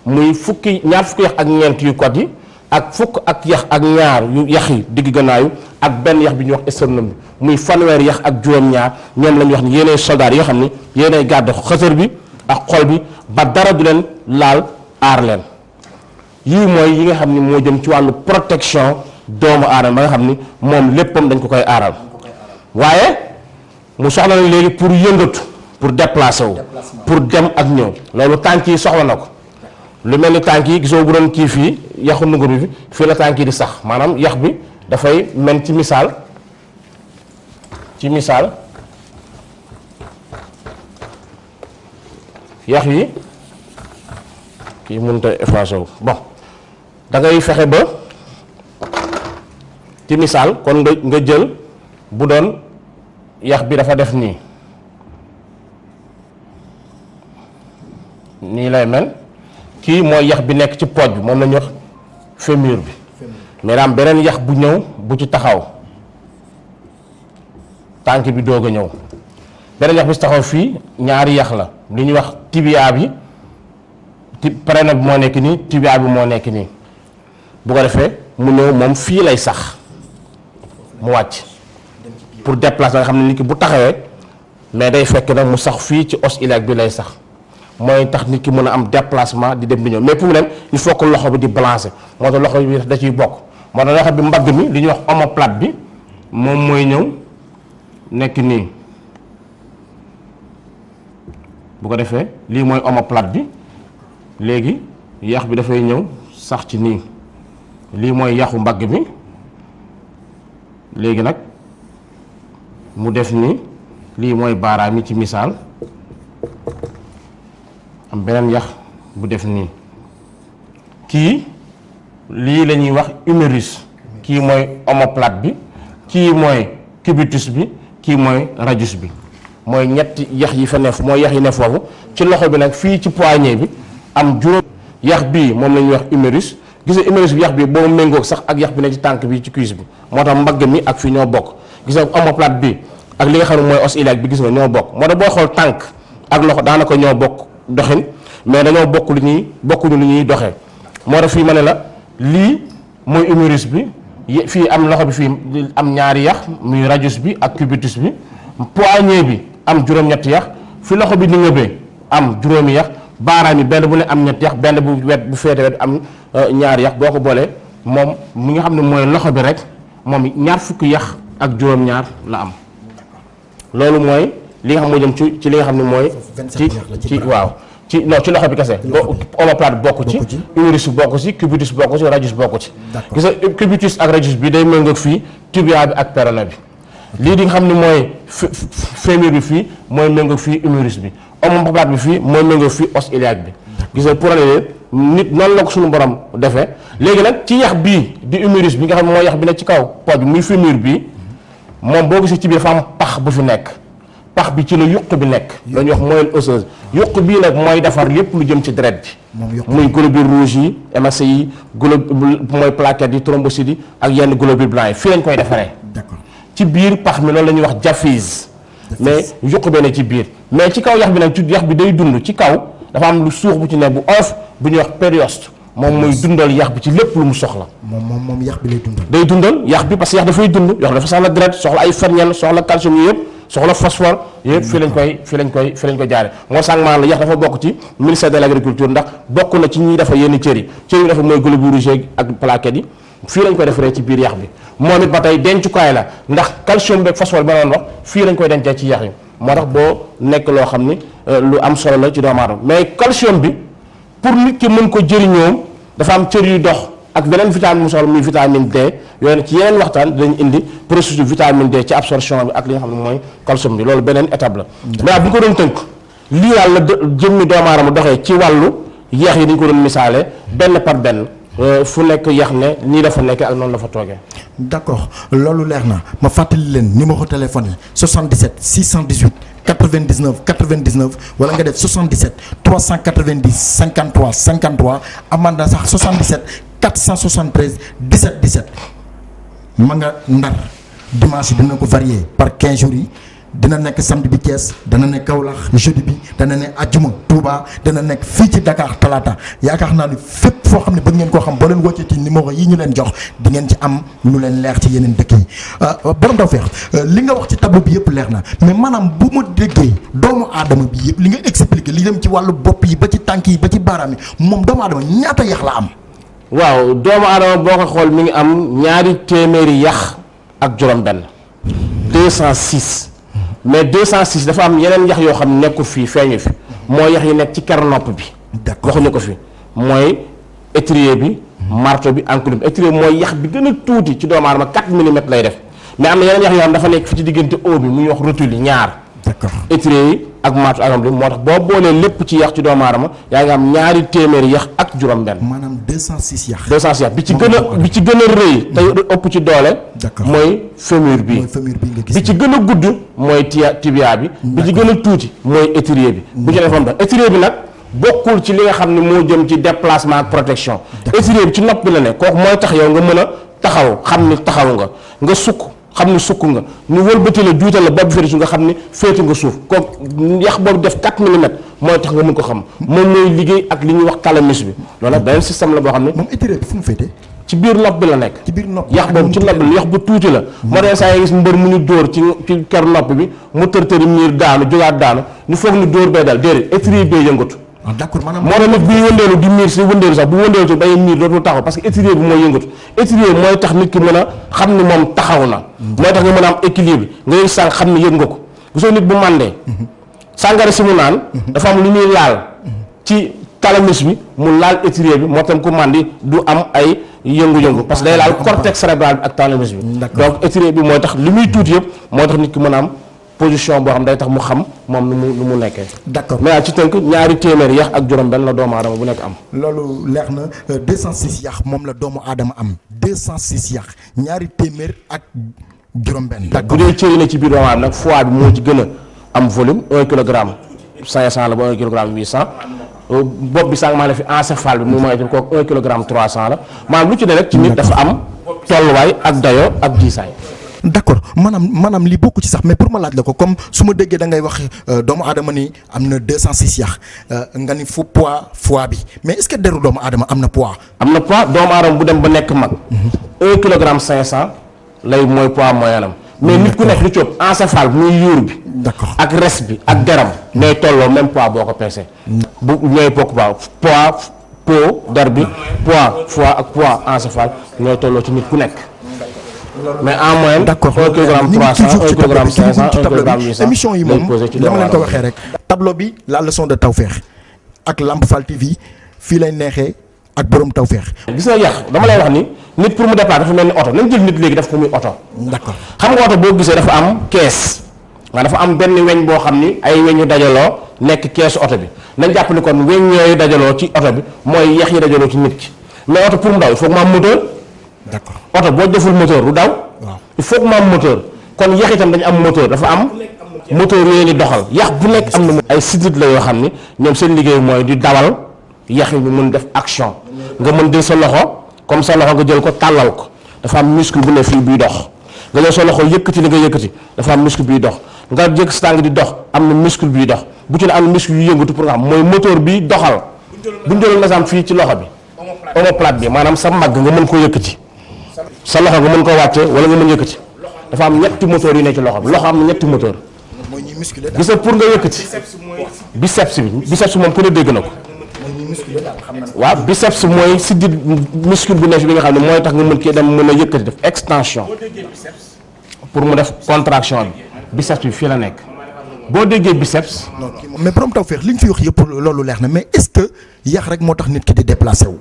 muy ñaar fukki yax ak ñeent yu côte yi ak fukk ak yax ak ñaar yu yax yi digg gannaayu ak benn yax bi ñuy wax sternum bi muy fanweeri yax ak juróom-ñaar ñoom la ñuy wax ni yéenay soldats yi nga xam ni yéenay gàddu xëtër bi ak xol bi ba dara du leen laal aar leen yii mooy yi nga xam ni moo jëm ci wàllu protection doomu aadama ba nga xam ni moom léppam dañ ko koy aaral waaye mu soxla na léegi pour yëngatu pour déplacer wu pour dem ak ñëw loolu tànk yi soxla na ko lu mel ni tànk yi gisoo bu doon kii fii yaxu nungur bi fii la tànk yi di sax maanaam yax bi dafay mel ci misaal yax yi kii mënut a effacé wu bon da ngay fexe ba ci misaal kon nga jël bu doon yax bi dafa def nii lay mel kii mooy yax bi nekk ci pooj bi moom la ñuy wax fémur bi mais daam beneen yax bu ñëw bu ci taxaw tànk bi doog a ñëw beneen yax bi ci taxaw fii ñaari yax la li ñuy wax tibia bi préna bi moo nekk nii tibia bi moo nekk nii bu ko defee mu ñëw moom fii lay sax mu wàcc pour déplacer nga xam ne nit ki bu taxawee mais day fekk nag mu sax fii ci os iliaque bi lay sax mooy tax nit ki mën a am déplacement di dem di ñëw mais pour mu dem il faut que loxo bi di balancer moo tax loxo bi da ciy bokk moo tax loxo bi mbagg mi li ñuy wax omoplate bi moom mooy ñëw nekk nii bu ko defee lii mooy omoplate bi léegi yax bi dafay ñëw sax ci nii lii mooy yaxu mbagg mi léegi nag mu def ni lii mooy baaraam yi ci misaal am beneen yax bu def nii kii lii la ñuy wax humérus kii mooy omoplate bi kii mooy cubitus bi kii mooy radius bi mooy ñetti yax yi fa neef mooy yax yi ne foofu ci loxo bi nag fii ci poignet bi am juróom yax bii moom la ñuy wax humérus gis nga humérus bi yax bi boo méngoog sax ak yax bi ne ci tànk bi ci cuisse bi moo tax mbagg mi ak fii ñoo bokk gis nga omoplate bi ak li nga xam ne mooy os iliaque bi gis nga ñoo bokk moo tax boo xool tànk ak loxo daanaka ñoo bokk doxin mais dañoo bokk lu ñuy bokkuñu lu ñuy doxee moo tax fii ma ne la lii mooy humérus bi fii am loxo bi fii am ñaari yax muy radius bi ak cubitus bi poignet bi am juróom-ñetti yax fi loxo bi di ngëbee am juróomi yax baaraam yi benn bu ne am ñetti yax benn bu wet bu féete wet am ñaari yax boo ko boolee moom mi nga xam ne mooy loxo bi rek moom ñaar fukki yax ak juróom-ñaar la am loolu mooy li nga xam moo jëm ci li nga xam ne mooy ci waaw ci loxo bi kese omoplate bokk ci humérus bokk ci cubitus bokk ci radius bokk ci gis nga cubitus ak radius bi day méngoog fii tibia bi ak péroné bi lii di nga xam ne mooy fémur bi fii mooy méngoog fii humérus bi omoplate bi fii mooy méngoog fii os iliaque bi gis nga pour nit noonu la ko suñu borom defee léegi nag ci yax bii di humérus bi nga xam ne mooy yax bi nekk ci kaw pooj bi muy fémur bi moom boo gisee ci biir dafa am pax bu fi nekk pax bi ci la yuq bi nekk la ñuy wax moelle osseuse yuq bii nag mooy defar lépp lu jëm ci deret bi muy globules rouges yi hémocètes yi mooy plaquettes yi thrombocytes yi ak yenn globules blancs yi fii lañ koy defaree ci biir pax mi loolu la ñuy wax diaphyse mais yuq bee ne ci biir mais ci kaw yax bi nag ci yax bi day dund ci kaw dafa am lu suux bu ci ne bu oyof bu ñuy wax périoste moom mooy dundal yax bi ci lépp lu mu soxla. moom yax bi lay dundal. day dundal yax bi parce que yax dafay dund yax dafa soxla deret soxla ay ferñeent soxla calcium yi yëpp soxla phosphore yëpp fii lañ koy jaare moo sànq maanaam la yax dafa bokk ci ministère de l' agriculture ndax bokk na ci ñuy defar yenn cër yi dafa mooy globules rouges ak plaquettes yi fii lañ koy defaree ci biir yax bi moom it ba tey dencukaay la ndax calcium beeg phosphore ba doon wax fii lañ koy dencee ci yax yi moo tax boo nekk loo xam ni lu am solo la ci doomu aadama mais calcium bi pour nit ki mën ko jëriñoo dafa am cër yu dox ak beneen vitamine mu soxla muy vitamine D yooyu ci yeneen waxtaan dinañ indi processus vitamine D ci absorption bi ak li nga xam ne mooy calcium bi loolu beneen étape la. mais bu ñu ko doon tënk lii daal la jëmmi doomu aadama doxee ci wàllu yax yi dañu ko doon misaale benn par benn fu nekk yax ne nii dafa nekkee ak noonu la fa toogee. d'accord loolu leer na ma fàttali leen numéro téléphone yi 77 618 99 99 wala nga def 77 390 53 53 amanda sax 77 473 17 17 ma nga Ndar dimanche dina ko varier par 15 jours yi dina nekk samedi bi Thiès dana nekk Kaolack jeudi bi dana nekk ajjuma Touba dana nekk fii ci Dakar talaata yaakaar naa ni fépp foo xam ne bëgg ngeen koo xam boo leen wootee ci numéro yi ñu leen jox di ngeen ci am lu leen leer ci yeneen dëkk yi borom Tawfekh li nga wax ci tableau bi yëpp leer na mais maanaam bu ma déggee doomu aadama bi yëpp li nga expliqué li dem ci wàllu bopp yi ba ci tànk yi ba ci baaraam yi moom doomu aadama ñaata yax la am. waaw doomu aadama boo ko xool mi ngi am ñaari téeméeri yax ak juróom-benn 206. mais 206 dafa am yeneen yax yoo xam ne nekkul fii feeñu fi mooy yax yi nekk ci ker nopp bi. d'accord waxuñu ko fi mooy étrier bi. marteau bi enclume étrier mooy yax bi gën a tuuti ci doomu aadama 4 millimètres lay def mais am na yeneen yax yoo xam dafa nekk fi ci diggante O bi mu ñuy wax rotule yi ñaar. d'accord étrier yi ak marteau ak enclume moo tax boo boolee lépp ci yax ci doomu aadama yaa ngi am ñaari téeméeri yax ak juróom-benn. maanaam 206 yax. 206 yax bi ci gën a rëy tey ëpp ci doole. mooy fémur bi bi ci gën a gudd mooy tibia bi bi ci gën a tuuti mooy étrier bi bu ci defoon da étrier bi nag bokkul ci li nga xam ne moo jëm ci déplacement ak protection étrier bi ci nopp bi la ne kooku mooy tax yow nga mën a taxaw xam ni taxaw nga sukk xam ni sukk nga ñu wëlbati la juutal la bopp féeti nga xam ni féeti nga suuf kooku yax boobu def 4 millimètres mooy tax nga mën ko xam moom mooy liggéey ak li ñuy wax thalamus bi loolu nag beneen système la boo xam ne moom étrier bi fu mu féete ci biir nopp bi la nekk. ci biir nopp yax boobu ci nopp bi yax bu tuuti la. moo tax saa yi gis mbër mu ñu dóor ci ker nopp bi mu tërtëri miir daanu jógaat daanu ñu foog ni dóor bee dal déedéet étrier bee yëngatu. d'accord maanaam moo tax nit buy wëndeelu di miir si wëndeelu sax bu wëndeelu si day miir dootul taxaw parce que étrier bi mooy yëngatu étrier mooy tax nit ki mën a xam ni moom taxaw na. mooy tax nga mën a am équilibre nga yëg sànq xam ni yëg nga ko gisoo nit bu màndee. sàngara si mu naan. dafa am lu ñuy laal ci thalamus bi mu laal étrier bi moo tam ku màndi du am ay yëngu-yëngu parce que day laal cortex cérébral bi ak thalamus bi donc étrier bi mooy tax li muy tuuti yëpp moo tax nit ki mën a am position boo xam day tax mu xam moom nu mu nekkee. d'accord mais ci tënk ñaari téeméeri yax ak juróom-benn la doomu aadama bu nekk am. loolu leer na 206 yax moom la doomu aadama am 206 yax ñaari téeméer ak juróom-benn. bu dee cër yi ne ci biir doomu aadama nag foie bi moo ci gën a am volume 1 kilogramme 500 la ba 1 kilogramme 800. bopp bi sànq maa ne fi encéphale bi mu mooy kooku 1 kilogramme 300 la maanaam lu ci ne rek ci nit dafa am tolluwaay ak dayo ak diisaay. d'accord maanaam li bokku ci sax mais pour ma laaj la ko comme su ma déggee da ngay wax doomu aadama ni am na 206 yax nga ni fu poids foie bi mais est-ce que deru doomu aadama am na poids. am na poids doomu aadama bu dem ba nekk mag. 1 kilogramme 500 lay mooy poids moyenam. mais nit ku nekk lu ci ëpp encéphale bi muy yuur bi. d'accord ak res bi ak deram. ñooy tolloo même poids boo ko peesee. bu ñooy bokk poids peau der bi poids foie ak poids encéphale ñooy tolloo ci nit ku nekk. mais en moyenne. d'accord 1 kilogramme 300 1 kilogramme 500 1 kilogramme 800 émission yi moom dama leen ko waxee rek. tableau bi la leçon de Tawfekh ak Lamp Fall TV fii lay neexee ak borom Tawfekh. gis nga yax dama lay wax ni nit pour mu départ dafa mel ni oto nañ jël nit léegi daf ko muy oto. d'accord xam nga oto boo gisee dafa am kees waaye dafa am benn weñ boo xam ni ay weñ yu dajaloo nekk keesu oto bi nañ jàpp ni kon weñ yooyu dajaloo ci oto bi mooy yax yi dajaloo ci nit ki mais oto pour mu daw il faut que mu am moteur. d'accord oto boo deful moteur du daw. waaw il faut que mu am moteur kon yax itam dañu am moteur dafa am moteur yooyu ni doxal yax bu nekk am na ay sidit la yoo xam ni ñoom seen liggéey mooy di dawal yax yi ñu mën def action nga mën jël sa loxo comme sa loxo nga jël ko tàllal ko dafa am muscle bu ne fii buy dox nga jël sa loxo yëkkati li nga yëkkati dafa am muscle buy dox nga jëkk sa tànk di dox am na muscle buy dox bu ci ne am na muscle yu yëngatu pour nga xam mooy moteur bi doxal bu ñu jëloon exemple fii ci loxo bi omoplate bi maanaam sa mbagg nga mën koo yëkkati sa loxo nga mën koo wàcce wala nga mën yëkkati dafa am ñetti moteur yu ne ci loxo bi loxo am na ñetti moteur gis nga pour nga yëkkati biceps moom ku ne dégg na ko waaw biceps mooy sidit muscle bu nekk bi nga xam ne mooy tax nga mën kii dem mën a yëkkati def extension pour mu def contraction bi biceps bi fii la nekk boo déggee biceps. mais borom Tawfekh li ñu fi wax yëpp loolu leex na mais est-ce que yax rek moo tax nit ki di déplacé wu.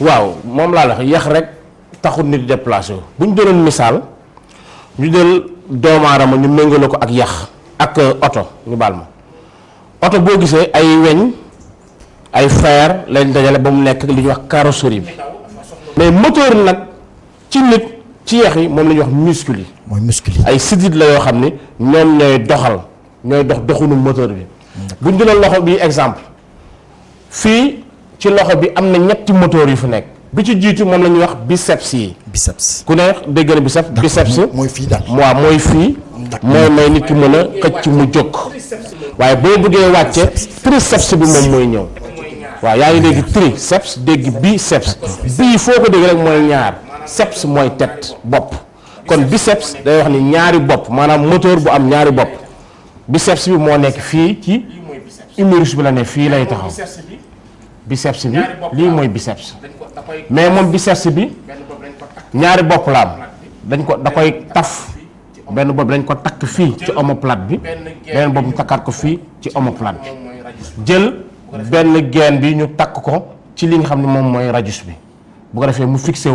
waaw moom laa la wax yax rek taxul nit di déplacé wu bu ñu jëloon misaal ñu jël doomu aadama ñu méngale ko ak yax ak oto ñu baal ma oto boo gisee ay weñ ay fer lañ dajale ba mu nekk li ñuy wax carrosserie bi mais moteur nag ci nit ci yax yi moom la ñuy wax muscle yi. mooy muscle yi ay sidit la yoo xam ni ñoom ñooy doxal ñooy dox doxunu moteur bi bu ñu jëloon loxo bi exemple fii ci loxo bi am na ñetti moteur yu fi nekk bi ci jiitu moom la ñuy wax biceps yi. biceps ku ne dégg na biceps mooy fii daal waaw mooy fii mooy may nit ki mën a xëcc mu jóg waaye boo bëggee wàcce triceps bi moom mooy ñëw waaw yaa ngi dégg triceps dégg biceps bii foo ko dégg rek mooy ñaar ceps mooy tête bopp kon biceps day wax ni ñaari bopp maanaam moteur bu am ñaari bopp biceps bi moo nekk fii ci humérus bi la ne fii lay taxaw biceps bi lii mooy biceps mais moom biceps bi ñaari bopp la am da koy taf benn bopp dañ ko takk fii ci omoplate bi benn bopp ñu takkaat ko fii ci omoplate bi jël benn geen bi ñu takk ko ci li nga xam ne moom mooy radius bi bu ko defee mu fixé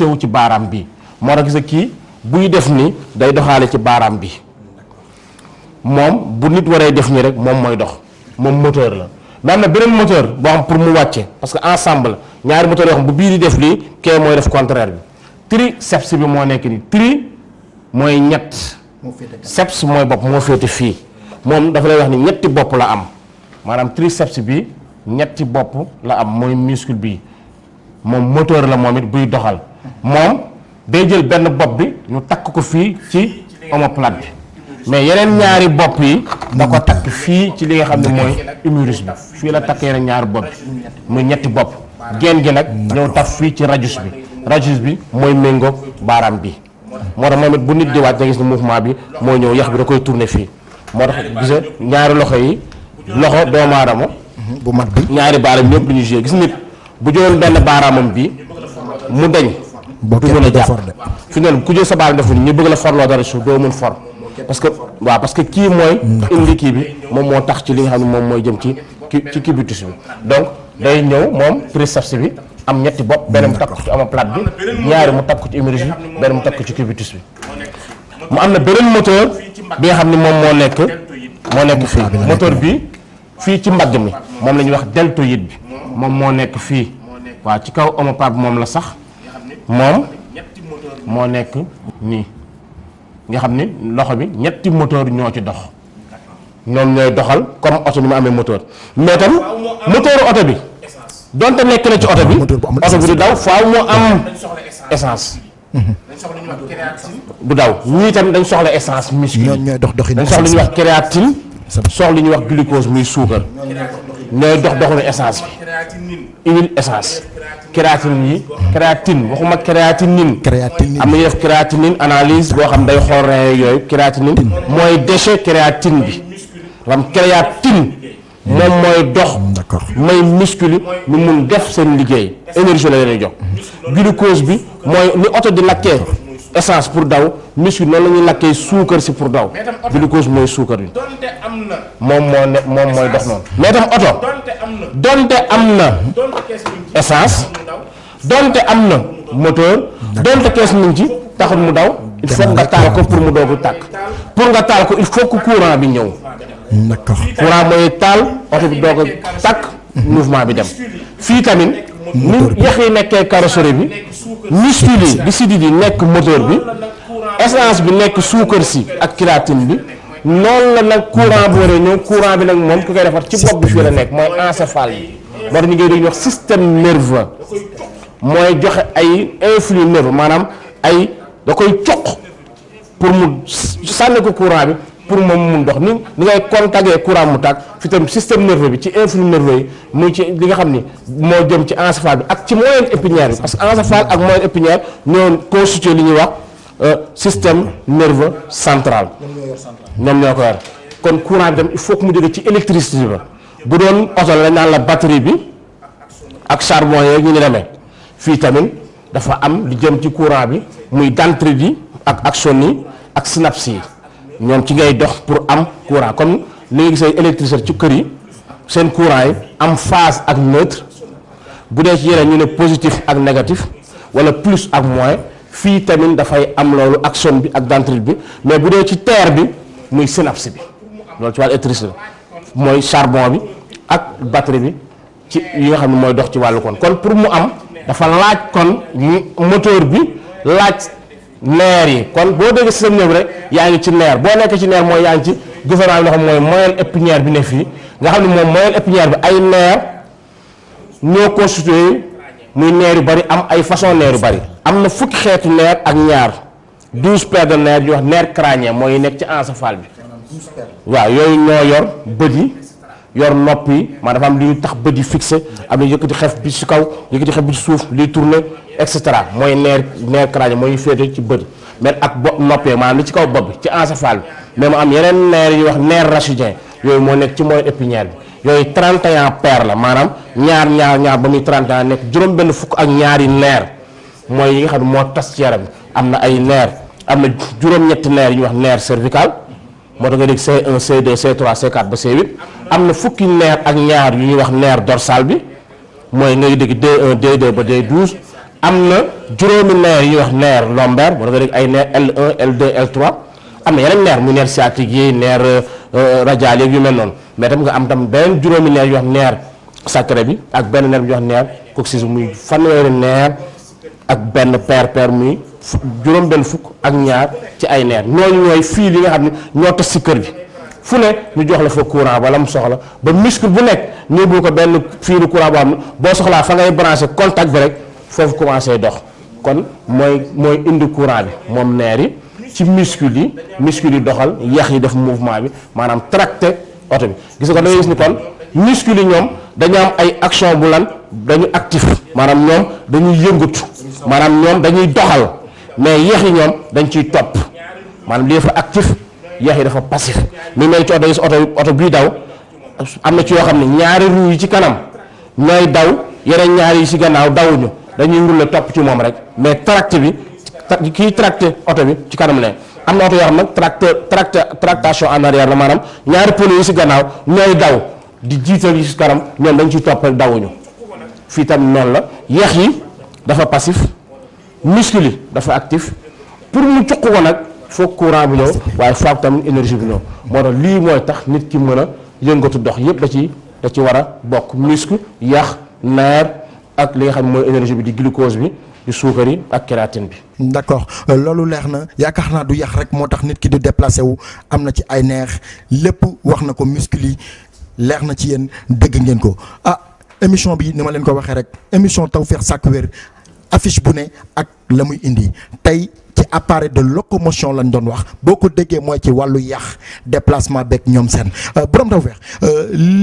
wu ci baaraam bi moo tax gis kii buy def ni day doxaale ci baaraam bi moom bu nit waree def nii rek moom mooy dox moom moteur la mais am na beneen moteur boo xam pour mu wàcce parce que ensemble ñaari moteur yoo xam bu bii di def lii kee mooy def contraire bi triceps bi moo nekk ni tri mooy ñett ceps mooy bopp moo féete fii moom dafa lay wax ni ñetti bopp la am maanaam triceps bi ñetti bopp la am mooy muscle bi moom moteur la moom it buy doxal moom day jël benn bopp bi ñu takk ko fii ci omoplate bi mais yeneen ñaari bopp yi da ko takk fii ci li nga xam ne mooy humérus bi fii la takk yeneen ñaari bopp bi muy ñetti bopp geen gi nag ñëw taf fii ci radius bi mooy méngoog baaraam bi moo tax moom it bu nit di wàcc da gis ne mouvement bi moo ñëw yax bi da koy tourner fii moo tax gisa ñaari loxo yi loxo doomu aadama bu mat bi ñaari baaraam ñëpp lu ñu joué gis nit bu jëloon benn baaraamam bi mu dañ du mën a jàpp fi ne ku jël sa baaraam defu ñu bëgg la forloo dara suuf doo mën for parce que kii mooy indi kii bi moom moo tax ci li nga xam ne moom mooy jëm ci cubitus bi donc day ñëw moom triceps bi am ñetti bopp benn mu takk ko ci omoplate bi ñaari mu takk ko ci humérus bi benn mu takk ko ci cubitus bi mu am na beneen moteur bi nga xam ne moom moo nekk fii moteur bi fii ci mbagg mi moom la ñuy wax deltoïde bi moom moo nekk fii waaw ci kaw omoplate bi moom la sax moom moo nekk nii nga xam ni loxo bi ñetti moteur ñoo ci dox ñoom ñooy doxal comme oto bi mu amee moteur mais tam moteur oto bi donte nekk na ci oto bi di daw faaw moo am essence du daw ñii tam dañ soxla essence muscle ñooy dox doxin dañ soxla lu ñuy wax créatine soxla lu ñuy wax glucose muy suukar ñooy dox doxinu essence bi huile essence créatine waxuma créatinine am na ñuy def créatinine analyse boo xam day xool rein yooyu créatinine mooy déchet créatine bi xam créatine moom mooy dox may muscle ñu mun def seen liggéey énergie la leen jox glucose bi mooy ni oto di lakkee essence pour daw muscle noonu la ñuy lakkee suukar si pour daw glucose mooy suukar bi moom mooy dox noonu mais tam oto donte am na essence donte am na moteur donte kees mi ngi ci taxul mu daw il faut nga taal ko pour mu doogu tàkk pour nga taal ko il faut que courant bi ñëw. d'accord courant mooy taal oto bi doog a tàkk mouvement bi dem fii tamit ni yax yi nekkee carrosserie bi muscle yi di sidit yi nekk moteur bi essence bi nekk suukar si ak kératine bi noonu la nag courant bu waree ñëw courant bi nag moom ki koy defar ci bopp bi fii la nekk mooy encéphale yi moo tax ñu ngi dégg wax système nerveux mooy joxe ay influx nerveux maanaam ay da koy coq pour mu sànni ko courant bi pour moom mun dox ni ngay contacter courant mu tàkk fi tam système nerveux bi ci influx nerveux yi muy ci li nga xam ni moo jëm ci encéphale bi ak ci moyenne épinière bi parce que encéphale ak moyenne épinière ñoo constitué li ñuy wax système nerveux central ñoom ñoo ko yor kon courant bi tam il faut que mu jóge ci électricité ba bu doon oto la dañ naan la batterie bi ak charbon yeeg ñu ni demee fii tamit dafa am li jëm ci courant bi muy dendrite yi ak axones yi ak synapses yi ñoom ci ngay dox pour am courant comme li nga gisee électricité ci kër yi seen courant yi am phase ak neutre bu dee ci yeneen ñu ne positif ak négatif wala plus ak moins fii tamit dafay am loolu axone bi ak dendrite bi mais bu dee ci terre bi muy synapse bi loolu ci wàllu électricité mooy charbon bi ak batterie bi ci yi nga xam ne mooy dox ci wàllu kon pour mu am dafa laaj kon moteur bi laaj neer yi kon boo déggee système nerveux rek yaa ngi ci neer boo nekkee ci neer mooy yaa ngi ci gouvernement bi nga xam mooy moyenne épinière bi ne fii nga xam ne moom moyenne épinière bi ay neer ñoo constitué muy neer yu bari am ay façon neer yu bari am na fukki xeetu neer ak ñaar 12 paires de neer yu wax neer crânien mooy nekk ci encéphale bi waaw yooyu ñoo yor bët yi yor nopp yi maa dafa am li ñu tax bët yi fixé am na yëkkati xef bi ci kaw yëkkati xef bi ci suuf liy tourné et cetera mooy neer crânien mooy féete ci bët mais ak bopp noppee maanaam li ci kaw bopp bi ci encéphale bi mais mu am yeneen neer yi wax neer rachidien yooyu moo nekk ci moyenne épinière bi yooyu 31 paires la maanaam ñaar ba muy 31 nekk juróom benn fukk ak ñaari neer mooy yi nga xam ne moo tas ci yaram bi am na ay neer am na juróom-ñetti neer yi ñuy wax neer cervical moo tax nga dégg C1 C2 C3 C4 ba C8 am na fukki neer ak ñaar yu ñuy wax neer dorsal bi mooy ngay dégg D1 D2 ba D12 am na juróomi neer yi ñuy wax neer lombaire moo tax nga dégg ay neer L1 L2 L3 am na yeneen neer mu neer sciatique yi neer radial yeeg yu mel noonu mais tam nga am tam beneen juróomi neer yu wax neer sacré bi ak benn neer bi ñu wax neer coccyx muy fanweeri neer ak benn paire muy juróom benn fukk ak ñaar ci ay neer ñooñu ñooy fii li nga xam ne ñoo tas ci kër bi fu ne ñu jox la fa courant wala mu soxla ba muscle bu nekk ñu bu ko benn fiiru courant boo xam ne boo soxlaa fa ngay branché contact bi rek foofu commencé dox kon mooy indi courant bi moom neer yi ci muscle yi doxal yax yi def mouvement bi maanaam tracté oto bi gis nga da ngay gis ni kon muscle yi ñoom dañu am ay action bu lan dañu actif maanaam ñoom dañuy yëngatu maanaam ñoom dañuy doxal mais yax yi ñoom dañ ciy topp maanaam lii dafa actif yax yi dafa passif mi mel ci oto gis oto bii daw am na ci yoo xam ne ñaari roue yi ci kanam ñooy daw yeneen ñaari yi ci gannaaw dawuñu dañuy rouler topp ci moom rek mais tracté bi kii tracté oto bi ci kanam ne am na oto yoo xam nag tractation en arrière la maanaam ñaari pneu yi ci gannaaw ñooy daw di jiital yi ci kanam ñoom dañ ciy topp rek dawuñu fii tam noonu la yax yi dafa passif muscle yi dafa actif pour mu cuq ko nag foog courant bi ñëw waaye foog tamit énergie bi ñëw moo tax lii mooy tax nit ki mën a yëngatu dox yépp da ci war a bokk muscle yax nerf ak li nga xam ne mooy énergie bi di glucose bi di suukar yi ak kératine bi. d'accord loolu leer na yaakaar naa du yax rek moo tax nit ki di déplacé wu am na ci ay neex lépp wax na ko muscle yi leer na ci yéen dégg ngeen ko émission bi ni ma leen ko waxee rek émission Tawfekh Sakku Wér affiche bu ne ak la muy indi tey ci appareil de locomotion lañ doon wax boo ko déggee mooy ci wàllu yax déplacement beeg ñoom seen borom Tawfekh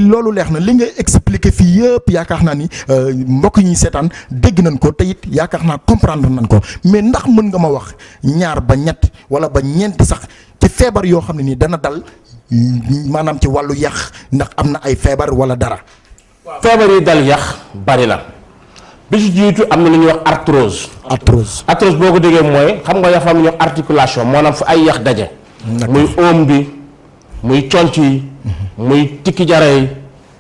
loolu leex na li nga expliqué fii yëpp yaakaar naa ni mbokk ñi seetaan dégg nañ ko te it yaakaar naa comprendre nañ ko mais ndax mën nga ma wax ñaar ba ñett wala ba ñeenti sax ci feebar yoo xam ne nii dana dal maanaam ci wàllu yax ndax am na ay feebar wala dara. feebar yi dal yax bari na bi ci jiitu am na lu ñuy wax arthrose boo ko déggee mooy xam nga yax am lu ñuy wax articulation maanaam fu ay yax daje. muy oom bi muy conc yi muy tikki jara yi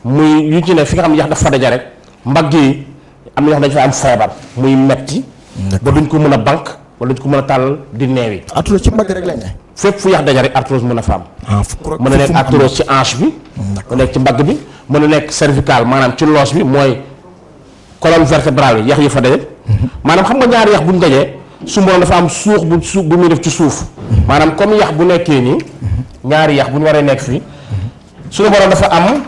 muy yu ci ne fi nga xam yax dafa daje rek mbagg yi am na yoo xam dañu fa am feebar muy metti ba duñ ko mën a bank wala duñ ko mën a tàllal di neewi. arthrose ci mbagg rek lañ ne. fépp fu yax daje rek arthrose mën a fa am. mën na nekk arthrose ci hanche bi. mën na nekk ci mbagg bi mën na nekk cervical maanaam ci loos bi mooy colonne vertébrale yi yax yi fa daje. maanaam xam nga ñaari yax bu ñu dajee su borom dafa am suux bu muy def ci suuf. maanaam comme yax bu nekkee nii. ñaari yax bu ñu waree nekk fii. suñu borom dafa am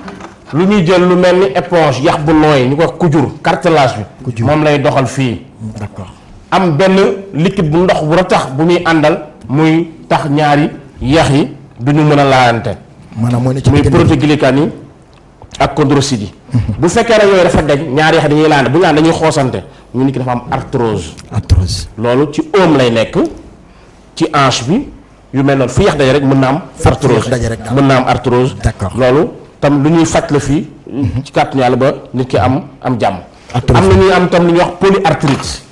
lu ñuy jël lu mel ni éponge yax bu nooy ñu ko wax kujur cartilage bi. moom lay doxal fii. d'accord am benn liquide bu ndox bu ratax bu muy àndal muy tax ñaari yax yi du ñu mën a laalante. maanaam mooy ne ci muy protéoglycane yi ak chondrocytes yi. bu fekkee ne yooyu dafa daj ñaari yax dañuy laalante bu ñu laan dañuy xoosante ñu nit ki dafa am arthrose. loolu ci oom lay nekk ci hanche bi yu mel noonu fu yax daje rek mën na am. arthrose mën na am arthrose. d'accord loolu tam lu ñuy faj la fii. ci kàttanu Yàlla ba nit ki am jàmm. am na ñuy am tam lu ñuy wax polyarthrite.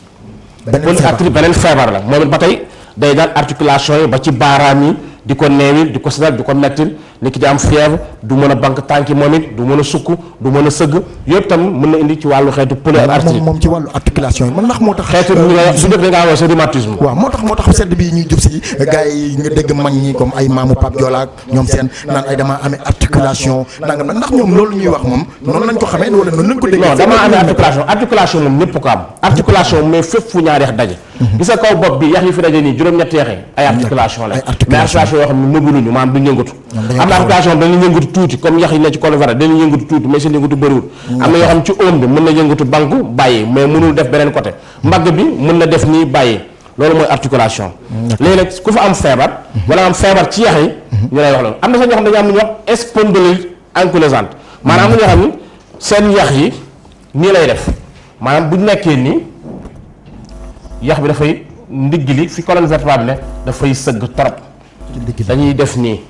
polyarthrite beneen feebar la moom it ba tey day daal articulation yi ba ci baaraam yi di ko neewil di ko setal di ko mettil nit ki di am fièvre du mën a banque tànk yi moom it du mën a sukk du mën a sëgg yëpp tam mën na indi ci wàllu xeetu polyarthrite. moom ci wàllu articulation yi man ndax moo tax. xeetu su njëkk da ngaa woo sa rhumatisme. waaw moo tax sedd bi ñuy jub si gars yi nga dégg mag ñi comme ay maamu Pape Diola ak ñoom seen naan ay damaa amee articulation nangam nag ndax ñoom loolu ñuy wax moom noonu lañ ko xamee wala noonu lañ ko déggee. non damaa amee articulation moom ñëpp ko am articulation mais fépp fu ñaari yax daje. gis nga kaw bopp bi yax yi fi daje nii juróom-ñetti yax yi ay articulation la mais articulation yoo xam ne mëbuluñu maanaam duñ yëngatu. am na articulation dañuy yëngatu tuuti comme yax yi ne ci colonne vertébrale dañuy yëngatu tuuti mais seen yëngatu bëriwul. am na yoo xam ci oom bi mën na yëngatu banku bàyyi mais mënul def beneen côté mbagg bi mën na def nii bàyyi loolu mooy articulation. léegi nag ku fa am feebar wala am feebar ci yax yi ñu lay wax loolu am na sax ñoo xam ne dañu am lu ñuy wax spondylite ankylosante maanaam am na ñoo xam ne seen yax yi nii lay def maanaam bu nekkee nii yax bi dafay ndigg li fi colonne vertébrale bi ne dafay sëgg trop dañuy def nii.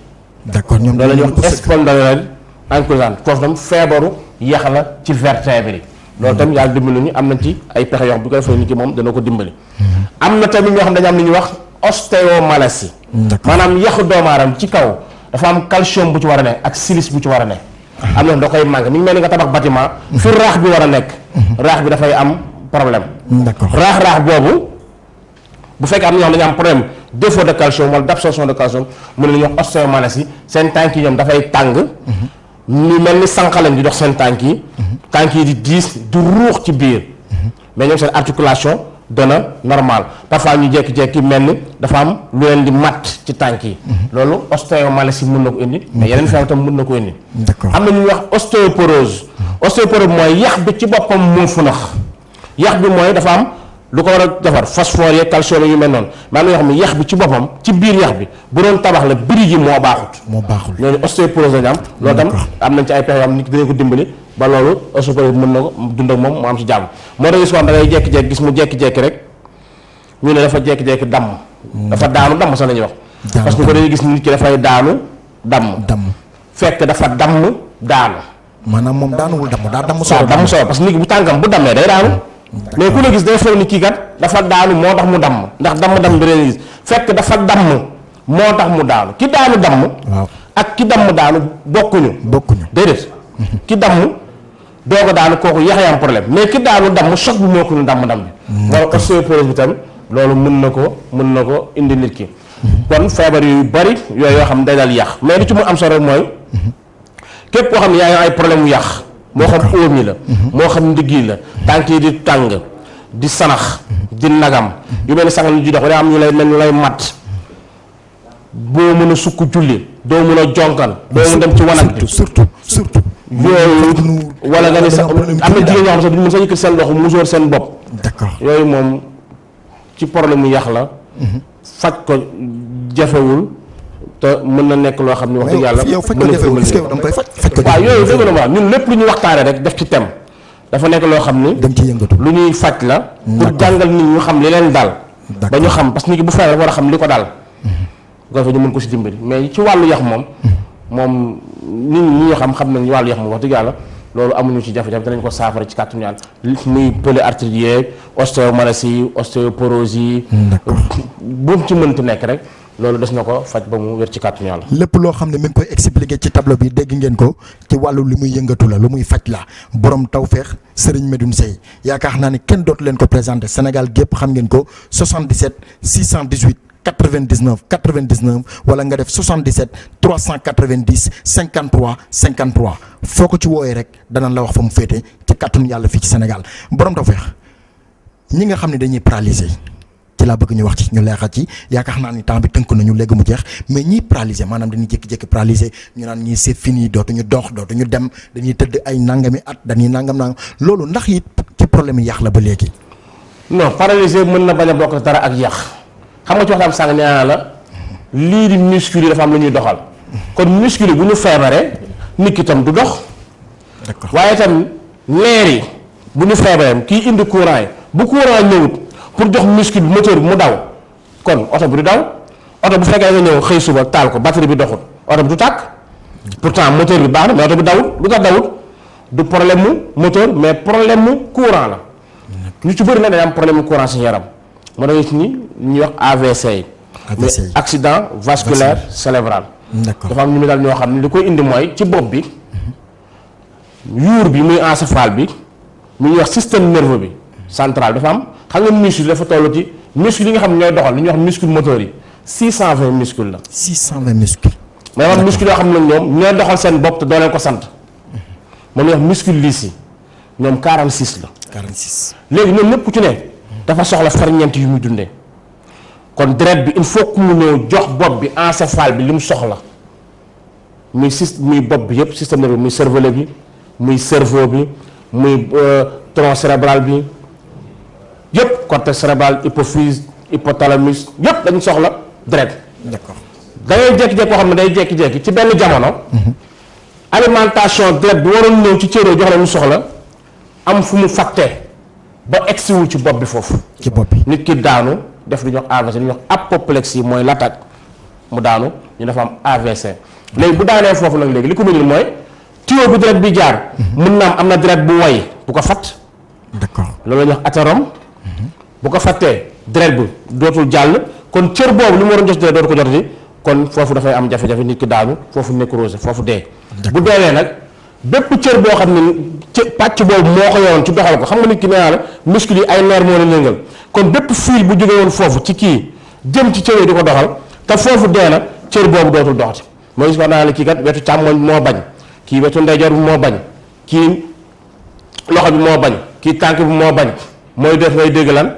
d'accord ñoom loolu la ñuy wax spondylite ankylosante foofu tam feebaru yax la ci vertèbre yi loolu tam yàlla dimbali ñu am na ci ay pexe yoo xam bu ko defee nit ki moom dana ko dimbali. am na tamit ñoo xam dañu am lu ñuy wax ostéomalacie. maanaam yaxu doomu aadama ci kaw dafa am calcium bu ci war a nekk ak silice bu ci war a nekk. am na da koy manqué mi ngi mel ni nga tabax bâtiment fi raax bi war a nekk. raax bi dafay am problème. d'accord raax boobu bu fekkee am na ñoo xam dañu am problème défaut de calcium wala d'absorption de calcium mu ne la ñuy wax ostéomalacie seen tànk yi ñoom dafay tàng. ñu mel ni sànq lañ di dox seen tànk yi. tànk yi di diis di ruux ci biir. mais ñoom seen articulation dana normal parfois ñu jékki-jékki mel ni dafa am lu leen di matt ci tànk yi. loolu ostéomalacie mën na ko indi. mais yeneen feebar tam mën na ko indi. am na ñuy wax ostéoporose. ostéoporose mooy yax bi ci boppam moo funax yax bi mooy dafa am lu ko war a defar phosphore yeeg calcium yu mel noonu maanaam yoo xam ne yax bi ci boppam ci biir yax bi bu doon tabax la biri ji moo baaxul. ñooñu ostéoporose lañu am. loolu tam am nañ ci ay pexe yoo xam nit ki dinañ ko dimbali ba loolu ostéoporose mën na ko dund ak moom mu am ci jàmm moo tax gis ko xam da ngay jékki-jékki gis mu jékki-jékki rek ñu ne dafa jékki-jékki damm. dafa daanu damm sax la ñuy wax. parce que ko dañuy gis nit ki dafay daanu damm. fekk dafa damm daanu. maanaam moom daanuwul damm daa damm solo parce que nit ki bu tànkam bu dammee day daanu. mais ku la gis day foog ni kii kat dafa daanu moo tax mu damm ndax damm bi leen gis fekk dafa damm moo tax mu daanu ki daanu damm. ak ki damm daanu bokkuñu. déedéet. ki damm doo ko daanu kooku yax am problème mais ki daanu damm choc bi moo ko ñu damm bi. loolu ostéoporose bi tamit loolu mën na ko indi nit ki. kon feebar yu bari yooyu yoo xam ne day dal yax mais li ci mu am solo rek mooy képp koo xam ne yaa ngi ay problème mu yax. moo xam óom yi la moo xam ndigg yi la tànk yi di tàng di sanax di nagam yu mel ni sax lu ji dox wala am ñu lay mel ni lay mat boo mën a sukk julli doo mën a jonkan doo mën dem ci wanag bi surtout yooyu wala nga ne sax am na jigéen ñoo xam sax duñu mën sa yëkkati seen loxo musóor seen bopp d'accord yooyu moom ci problème mu yax la faj ko jafewul te mën na nekk loo xam ne wax dëgg yàlla yow faj ko jafewul est-ce que yow da nga koy faj ko waaw yooyu dëgg la ma ñun lépp lu ñu waxtaane rek def ci thème dafa nekk loo xam ni da nga ci yëngatu lu ñuy faj la pour jàngal nit ñu xam li leen dal ba ñu xam parce que nit ki bu feebar war a xam li ko dal bu ko defee ñu mën ko si dimbali mais ci wàllu yax moom nit ñi ñu xam nañ wàllu yax moom wax dëgg yàlla loolu amuñu ci jafe-jafe danañ ko saafara ci kàttanu yàlla muy polyarthrite yeeg ostéomalacie ostéoporose yi bu mu ci mënti nekk rek loolu des na ko faj ba mu wér ci kàttanu yàlla. lépp loo xam ne mi ngi koy expliquer ci tableau bi dégg ngeen ko ci wàllu li muy yëngatu la lu muy faj la borom Tawfekh Serigne Medoune Seye yaakaar naa ne kenn dootu leen ko présenté Sénégal gépp xam ngeen ko 77 618 99 99 wala nga def 77 390 53 53 foo ko ci wooyee rek danañ la wax fa mu féete ci kàttanu yàlla fii ci Sénégal borom Tawfekh ñi nga xam ne dañuy paralysé ci laa bëgg ñu wax ci ñu leexal ci yaakaar naa ni temps bi tënk nañu léegi mu jeex mais ñiy paralysé maanaam dañuy jékki-jékki paralysé ñu naan ñii c'est fini dootuñu dox dootuñu dem dañuy tëdd ay nangami at dañuy nangam loolu ndax it ci problème yi yàq la ba léegi. non paralysé mën na bañ a bokk dara ak yàq xam nga ci waxtaan sànq nee naa la lii di muscle yi dafa am lu ñuy doxal kon muscle yi bu ñu feebaree nit ki tam du dox. d'accord waaye tam neer yi bu ñu feebaree kii indi courant yi bu courant ñëwut pour jox muscle bi moteur bi mu daw kon oto bi du daw oto bu fekkee nga ñëw xëy suba taal ko batterie bi doxut oto bi du tàkk pourtant moteur bi baax na mais oto bi dawut lu tax dawut du problème mu moteur mais problème mu courant la ñu ci bëri nag dañu am problème mu courant si yaram moo tax gis ni ñuy wax AVC yi mais accident vasculaire cérébral dafa am ñu mu dal ñoo xam ne li koy indi mooy ci bopp bi yuur bi muy encéphale bi mu ñuy wax système nerveux bi central dafa am xam nga muscle dafa toll ci muscle yi nga xam ne ñooy doxal li ñuy wax muscle moteur yi 620 muscle la. 620 muscle. mais am muscle yoo xam ne ñoom ñooy doxal seen bopp te doo leen ko sant moom la ñuy wax muscle lisse yi ñoom 46 la. 46 léegi ñoom ñëpp ku ci ne dafa soxla ferñeent yu muy dundee kon deret bi il faut que mu ñëw jox bopp bi encéphale bi li mu soxla muy bopp bi yëpp système nerveux muy cervelet bi muy cerveau bi muy tronc cérébral bi. yëpp cortex cérébral hypophyse hypothalamus yëpp dañu soxla deret. d'accord da ngay jékki-jékki koo xam ne day jékki-jékki ci benn jamono. alimentation deret bi waroon ñëw ci cëro jox la ñu soxla am fu mu fàttee ba egsiwul ci bopp bi foofu. ci bopp bi nit ki daanu def lu ñuy wax AVC lu ñuy wax apoplexie mooy l'attaque mu daanu ñu dafa am AVC. léegi bu daanee foofu nag léegi li ko mënul mooy tuyau bu deret bi jaar. mën naa am na deret bu way bu ko fatt. d'accord loolu la ñuy wax athérome. bu ko fàttee deret bi dootul jàll kon cër boobu li mu waroon jox deret dootu ko jotati kon foofu dafay am jafe-jafe nit ki daanu foofu nécrose foofu dee. bu deewee nag bépp cër boo xam ne pàcc boobu moo ko yoroon ci doxal ko xam nga nit ki nee naa la muscle yi ay nerf moo leen yëngal kon bépp fil bu jóge woon foofu ci kii jëm ci cër yi di ko doxal te foofu dee na cër boobu dootul doxati mooy gis wax naa la kii kat wetu càmmoñ moo bañ kii wetu ndeyjoor bi moo bañ kii loxo bi moo bañ kii tànk bi moo bañ mooy def ngay dégg lan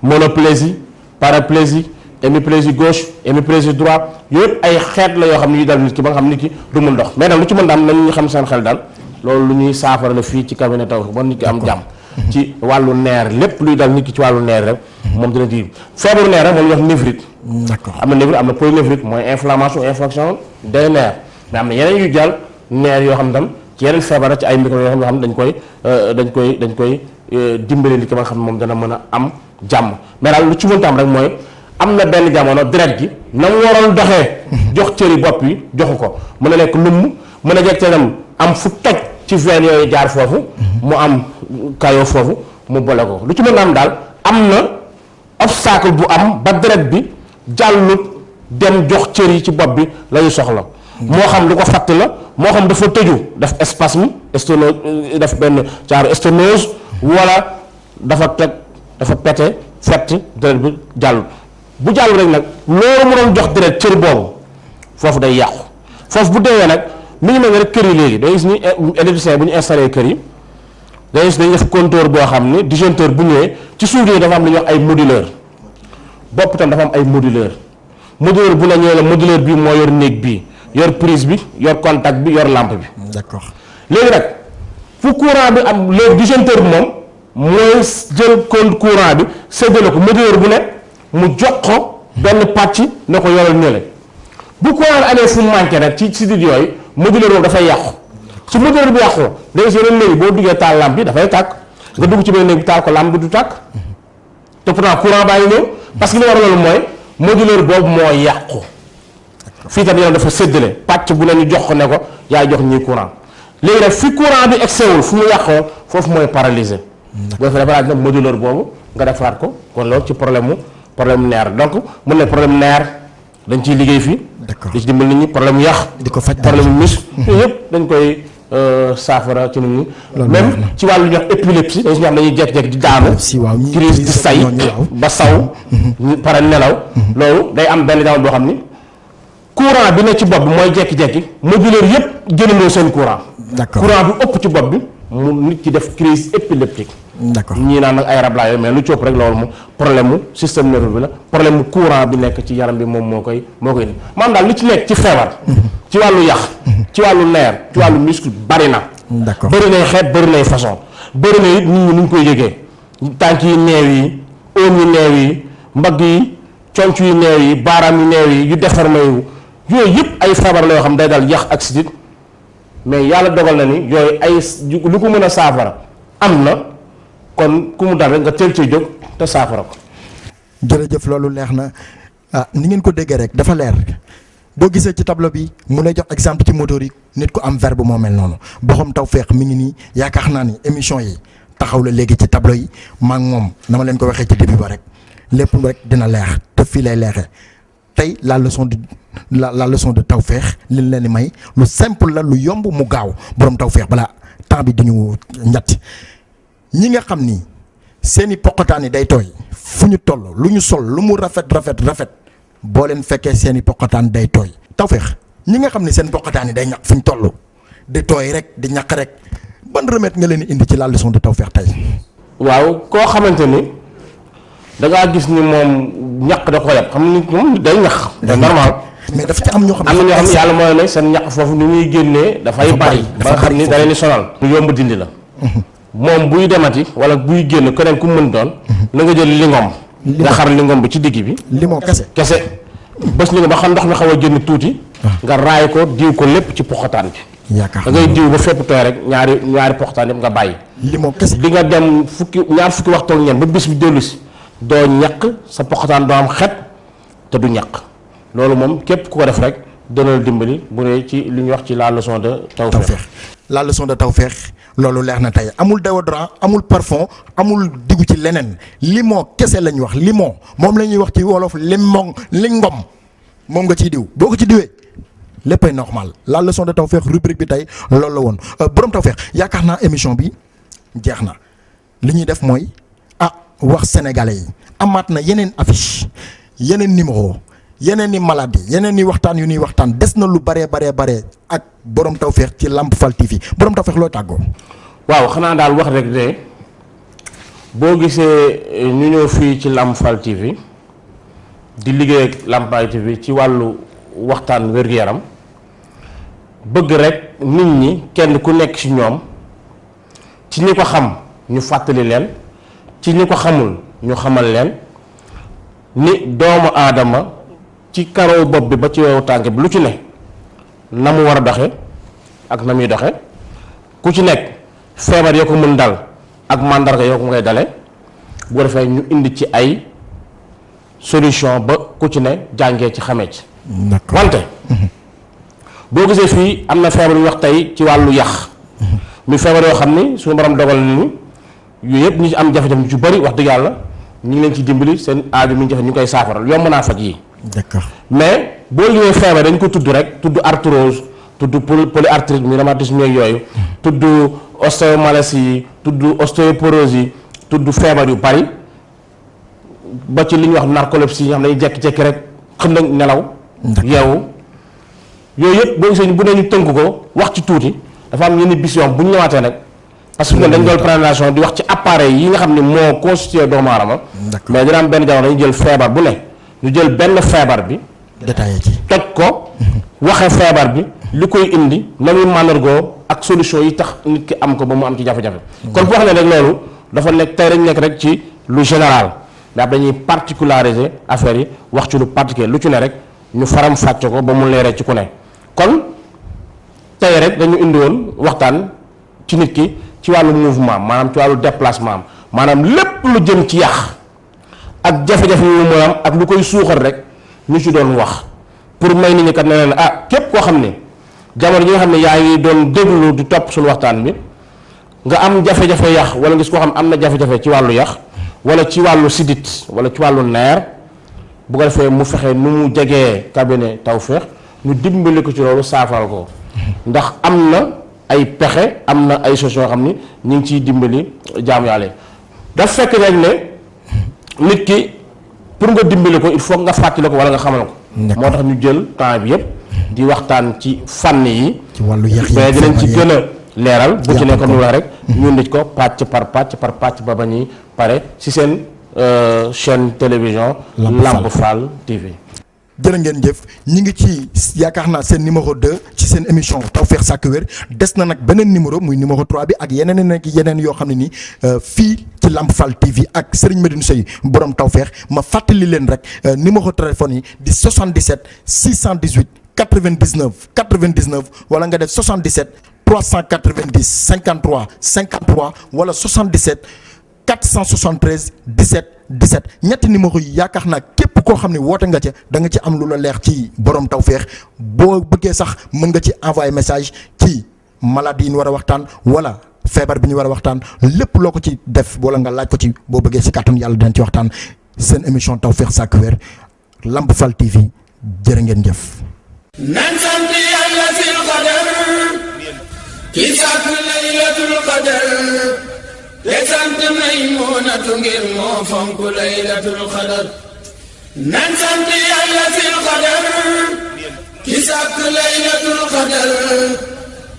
monoplésie paraplésie hémiplégie gauche hémiplégie droite yooyu ay xeet la yoo xam ne yu dal nit ki ba nga xam nit ki du mun dox mais nag lu ci mën daam nañu xam seen xel daal loolu lu ñuy saafara la fii ci cabinet Tawfekh ba nit ki am jàmm ci wàllu neer lépp luy dal nit ki ci wàllu neer rek moom dina ci feebaru neer rek moom ñu wax névrite d'accord am na névrite am na polynévrite mooy inflammation infection des nerfs mais am na yeneen yu jàll neer yoo xam ne tam ci yeneen feebar la ci ay micro yoo xam ne dañ koy dimbale li ki nga xam ne moom dana mën a am jàmm mais daal lu ci mënta am rek mooy am na benn jamono deret gi na mu waroon doxee jox cëri bopp yi joxu ko mën a nekk lumm mën a jekk tam am fu toj ci veine yooyu jaar foofu mu am kayoo foofu mu bole ko lu ci mën a am daal am na obstacle bu am ba deret bi jàllut dem jox cër yi ci bopp bi la ñu soxla moo xam lu ko fatt la moo xam dafa tëju daf spasme daf benn genre sténose wala dafa toj dafa pete fett deret bi jàll bu jàll rek nag loolu mu doon jox deret cër boobu foofu day yàqu foofu bu deewee nag mi ngi mel ne rek kër yi léegi day gis ni électricien bu ñu installé kër yi day gis dañuy def compteur boo xam ne disjoncteur bu ñëwee ci suuf yi dafa am lu ñuy wax ay moduleur bopp tam dafa am ay moduleur moduleur bu la ñëwee la moduleur bi moo yor néeg bi yor prise bi yor contact bi yor lampe bi d'accord léegi nag fu courant bi am léegi disjoncteur bi moom mooy jël courant bi séddale ko moduleur bu ne mu jox ko benn pàcc ne ko yoral ñële bu courant bi amee fu mu manqué rek ci sidit yooyu moduleur boobu dafay yàqu su moduleur bi yàqu léegi yeneen léegi boo duggee taal lampe bi dafay tàkk nga dugg ci benn néeg bi taal ko lampe bi du tàkk te pourtant courant baa ngi ñëw parce que li war loolu mooy moduleur boobu moo yàqu fii tam yoon dafa séddale pàcc bu ne ñu jox ko ne ko yaay jox ñii courant léegi nag fi courant bi excéwul fu mu yàqoo foofu mooy paralysé boo fa defaraat nag moduleur boobu nga defaraat ko kon loolu ci problème nerf donc mun ne problème nerf dañ ciy liggéey fii. d'accord di ci dimbal nit ñi problème mu yàq. di ko faj problème mu muscle. yooyu yëpp dañ koy saafara ci nit ñi. même ci wàllu ñuy wax épilepsie dañu si ñoo xam dañuy jékki-jékki di daanu. crise di say ba saw. pare nelaw. loolu day am benn jamono boo xam ni courant bi ne ci bopp bi mooy jékki-jékki modulaire yëpp jëlandoo seen courant. d'accord courant bi ëpp ci bopp bi mu nit ki def crise épileptique. d'accord ñii naan nag ay rab laa yooyu mais lu ci ëpp rek loolu mu problème mu système nerveux bi la problème mu courant bi nekk ci yaram bi moom moo koy indi maanaam daal li ci nekk ci feebar. ci wàllu yax. ci wàllu nerf ci wàllu muscle bari na. d'accord bëri nay xeet bëri nay façon bëri na it nit ñi nu ñu koy yëgee tànk yi neew yi oom yi neew yi mbagg yi conc yi neew yi baaraam yi neew yi yu déformé yu yooyu yëpp ay feebar la yoo xam day dal yax ak sidit mais yàlla dogal na ni yooyu ay lu ko mën a saafara am na kon ku mu dal rek nga teel ci jóg te saafara ko. jërëjëf loolu leer na ni ngeen ko déggee rek dafa leer boo gisee ci tableau bi mu lay jox exemple ci moteur yi nit ku am verbe moo mel noonu Borom Tawfekh mi ngi nii yaakaar naa ni émission yi taxaw la léegi ci tableau yi maa ngi moom dama leen ko waxee ci début ba rek lépp rek dina leer te fii lay leexee tey la leçon de Tawfekh liñ leen di may lu simple la lu yomb mu gaaw Borom Tawfekh balaa temps bi duñu ñett ñi nga xam ni seeni poqataan yi day tooy fu ñu toll lu ñu sol lu mu rafet boo leen fekkee seeni poqataan day tooy Tawfekh ñi nga xam ni seen poqataan yi day ñaq fu ñu toll di tooy rek di ñaq rek ban remède nga leen di indi ci la leçon de Tawfekh tey. waaw koo xamante ni da ngaa gis ni moom ñaq da ko yab xam ni moom day ñaq. c'est normal. mais dafa ci am ñoo xam ne am na ñoo xam ne yàlla mooy ne seen ñaq foofu ni muy génnee dafay bari ba nga xam ni da leen di sonal. lu yomb dindi la. moom buy demati wala buy génn keneen ku mën doon. na nga jël lingom. nga xar lingom bi ci digg bi. limon kese. bés lingom ba xam ndox mi xaw a génn tuuti. nga raay ko diw ko lépp ci poxataan bi. yaakaar da ngay diw ba fépp tooy rek ñaari poxataan yëpp nga bàyyi. limon kese di nga dem ñaar fukki waxtu ak ñeent ba bés bi dellu si doo ñaq sa poxataan doo am xet te du ñaq loolu moom képp ku ko def rek dana la dimbali bu dee ci li ñuy wax ci la leçon de Tawfekh. la leçon de Tawfekh loolu leer na tey amul déodorant amul parfum amul diggu ci leneen limon kese la ñuy wax limon moom la ñuy wax ci wolof lingom moom nga ciy diw boo ko ci diwee léppay normal la leçon de Tawfekh rubrique bi tey loolu la woon Borom Tawfekh yaakaar naa émission bi jeex na li ñuy def mooy wax sénégalais yi amaat na yeneen affiche yeneen numéro yeneen i maladie yeneen i waxtaan yu ñuy waxtaan des na lu bare ak Borom Tawfekh ci Lamp Fall TV Borom Tawfekh looy tàggoo. waaw xanaa daal wax rek de boo gisee ñu ñëw fii ci Lamp Fall TV di liggéey ak Lamp Fall TV ci wàllu waxtaan wér-gu-yaram bëgg rek nit ñi kenn ku nekk ci ñoom ci ñi ko xam ñu fàttali leen ci ñi ko xamul ñu xamal leen ni doomu aadama ci karaw bopp bi ba ci wewu tànk bi lu ci ne na mu war a doxe ak na muy doxe ku ci nekk feebar yoo ko mën dal ak màndarga yoo ko ngay dale bu ko defee ñu indi ci ay solution ba ku ci ne jàngee ci xamee ci wante boo gisee fii am na feebar yu wax tey ci wàllu yax muy feebar yoo xam ni suñu borom dogal ni yooyu yëpp ñi ci am jafe-jafe ci bëri wax dëgg yàlla ñu ngi leen ci dimbali seen aaju mi jafe ñu koy saafaral yomb naa faj yi d'accord mais boo ñëwee feebar dañ ko tudd rek tudd arthrose tudd polyarthrite mi rhumatisme yeeg yooyu tudd ostéomalacie yi tudd ostéoporose yi tudd feebar yu bari ba ci li ñuy wax narcolepsie yi nga xam ne dañuy jekki-jekki rek xam nañ nelaw yeewu yooyu yëpp boo gisee bu ne ñu tënk ko wax ci tuuti dafa am yenn bis yoon bu ñu ñëwaatee nag parce que dañ doon présentation di wax ci appareil yi nga xam ne moo constitué doomu aadama mais dina am benn jamono dañu jël feebar bu ne ñu jël benn feebar bi détaillé ci toj ko waxe feebar bi li koy indi na muy màndargoo ak solution yi tax nit ki am ko ba mu am ci jafe-jafe kon bu wax ne rek loolu dafa nekk tey dañ nekk rek ci lu général mais dañuy particulariser affaire yi wax ci lu particulier lu ci ne rek ñu faram fàcce ko ba mu leeree ci ku ne kon tey rek dañu indi woon waxtaan ci nit ki ci wàllu mouvement maanaam ci wàllu déplacement maanaam lépp lu jëm ci yàq ak jafe-jafe yu mu am ak lu koy suuxal rek ñu ci doon wax pour may nit ñi kat ne leen képp koo xam ne jamono ji nga xam ne yaa ngi doon déglu di topp suñu waxtaan bi nga am jafe-jafe yàq wala ngis koo xam am na jafe-jafe ci wàllu yàq wala ci wàllu sidit wala ci wàllu neer bu ko defee mu fexe nu mu jegee cabinet Tawfekh ñu dimbali ko ci loolu saafal ko ndax am na ay pexe am na ay solution yoo xam ni ñu ngi ciy dimbali jaamu yàlla daf fekk rek ne nit ki pour nga dimbali ko il faut nga fàttali ko wala nga xamal ko. moo tax ñu jël temps bi yëpp di waxtaan ci fànn yi. ci wàllu yàq yi mais dinañ ci gën a leeral. bu ci nekk nu wax rek. ñu nit ko pàcc par pàcc ba ba ñuy pare ci seen chaîne télévision. Lamp Fall TV. jërë ngeen jëf ñi ngi ci yaakaar naa seen numéro 2 ci seen émission Tawfekh Sakku Wér des na nag beneen numéro muy numéro 3 bi ak yeneen yoo xam ne nii fii ci Lamp Fall TV ak Serigne Medoune Seye borom Tawfekh ma fàttali leen rek numéro téléphone yi di 77 618 99 wala nga def 77 390 53 wala 77 473 17 ñetti numéro yi yaakaar naa képp koo xam ne woote nga ca da nga ci am lu la leer ci borom Tawfekh boo bëggee sax mën nga ci envoyer message ci maladie yi ñu war a waxtaan wala feebar bi ñu war a waxtaan lépp loo ko ci def wala nga laaj ko ci boo bëggee si kàttanu yàlla dinañ ci waxtaan seen émission Tawfekh Sakku Wér Lamp Fall TV jërë ngeen jëf. nan sant yàlla fil qadar ki sàkk laylatul qadar te sant Maymunatu ngir moo fonk laylatul qadar nan sant yàlla fil qadar ki sàkk laylatul qadar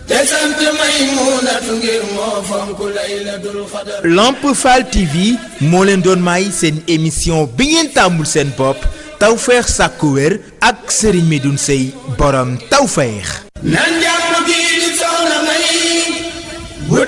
te sant Maymunatu ngir moo fonk laylatul qadar. Lamp Fall TV moo leen doon may seen émission bi ngeen tàmmul seen bopp Tawfekh Sakku Wér ak Serigne Medoune Seye borom Tawfekh. nan jàpp kii di soxna May bu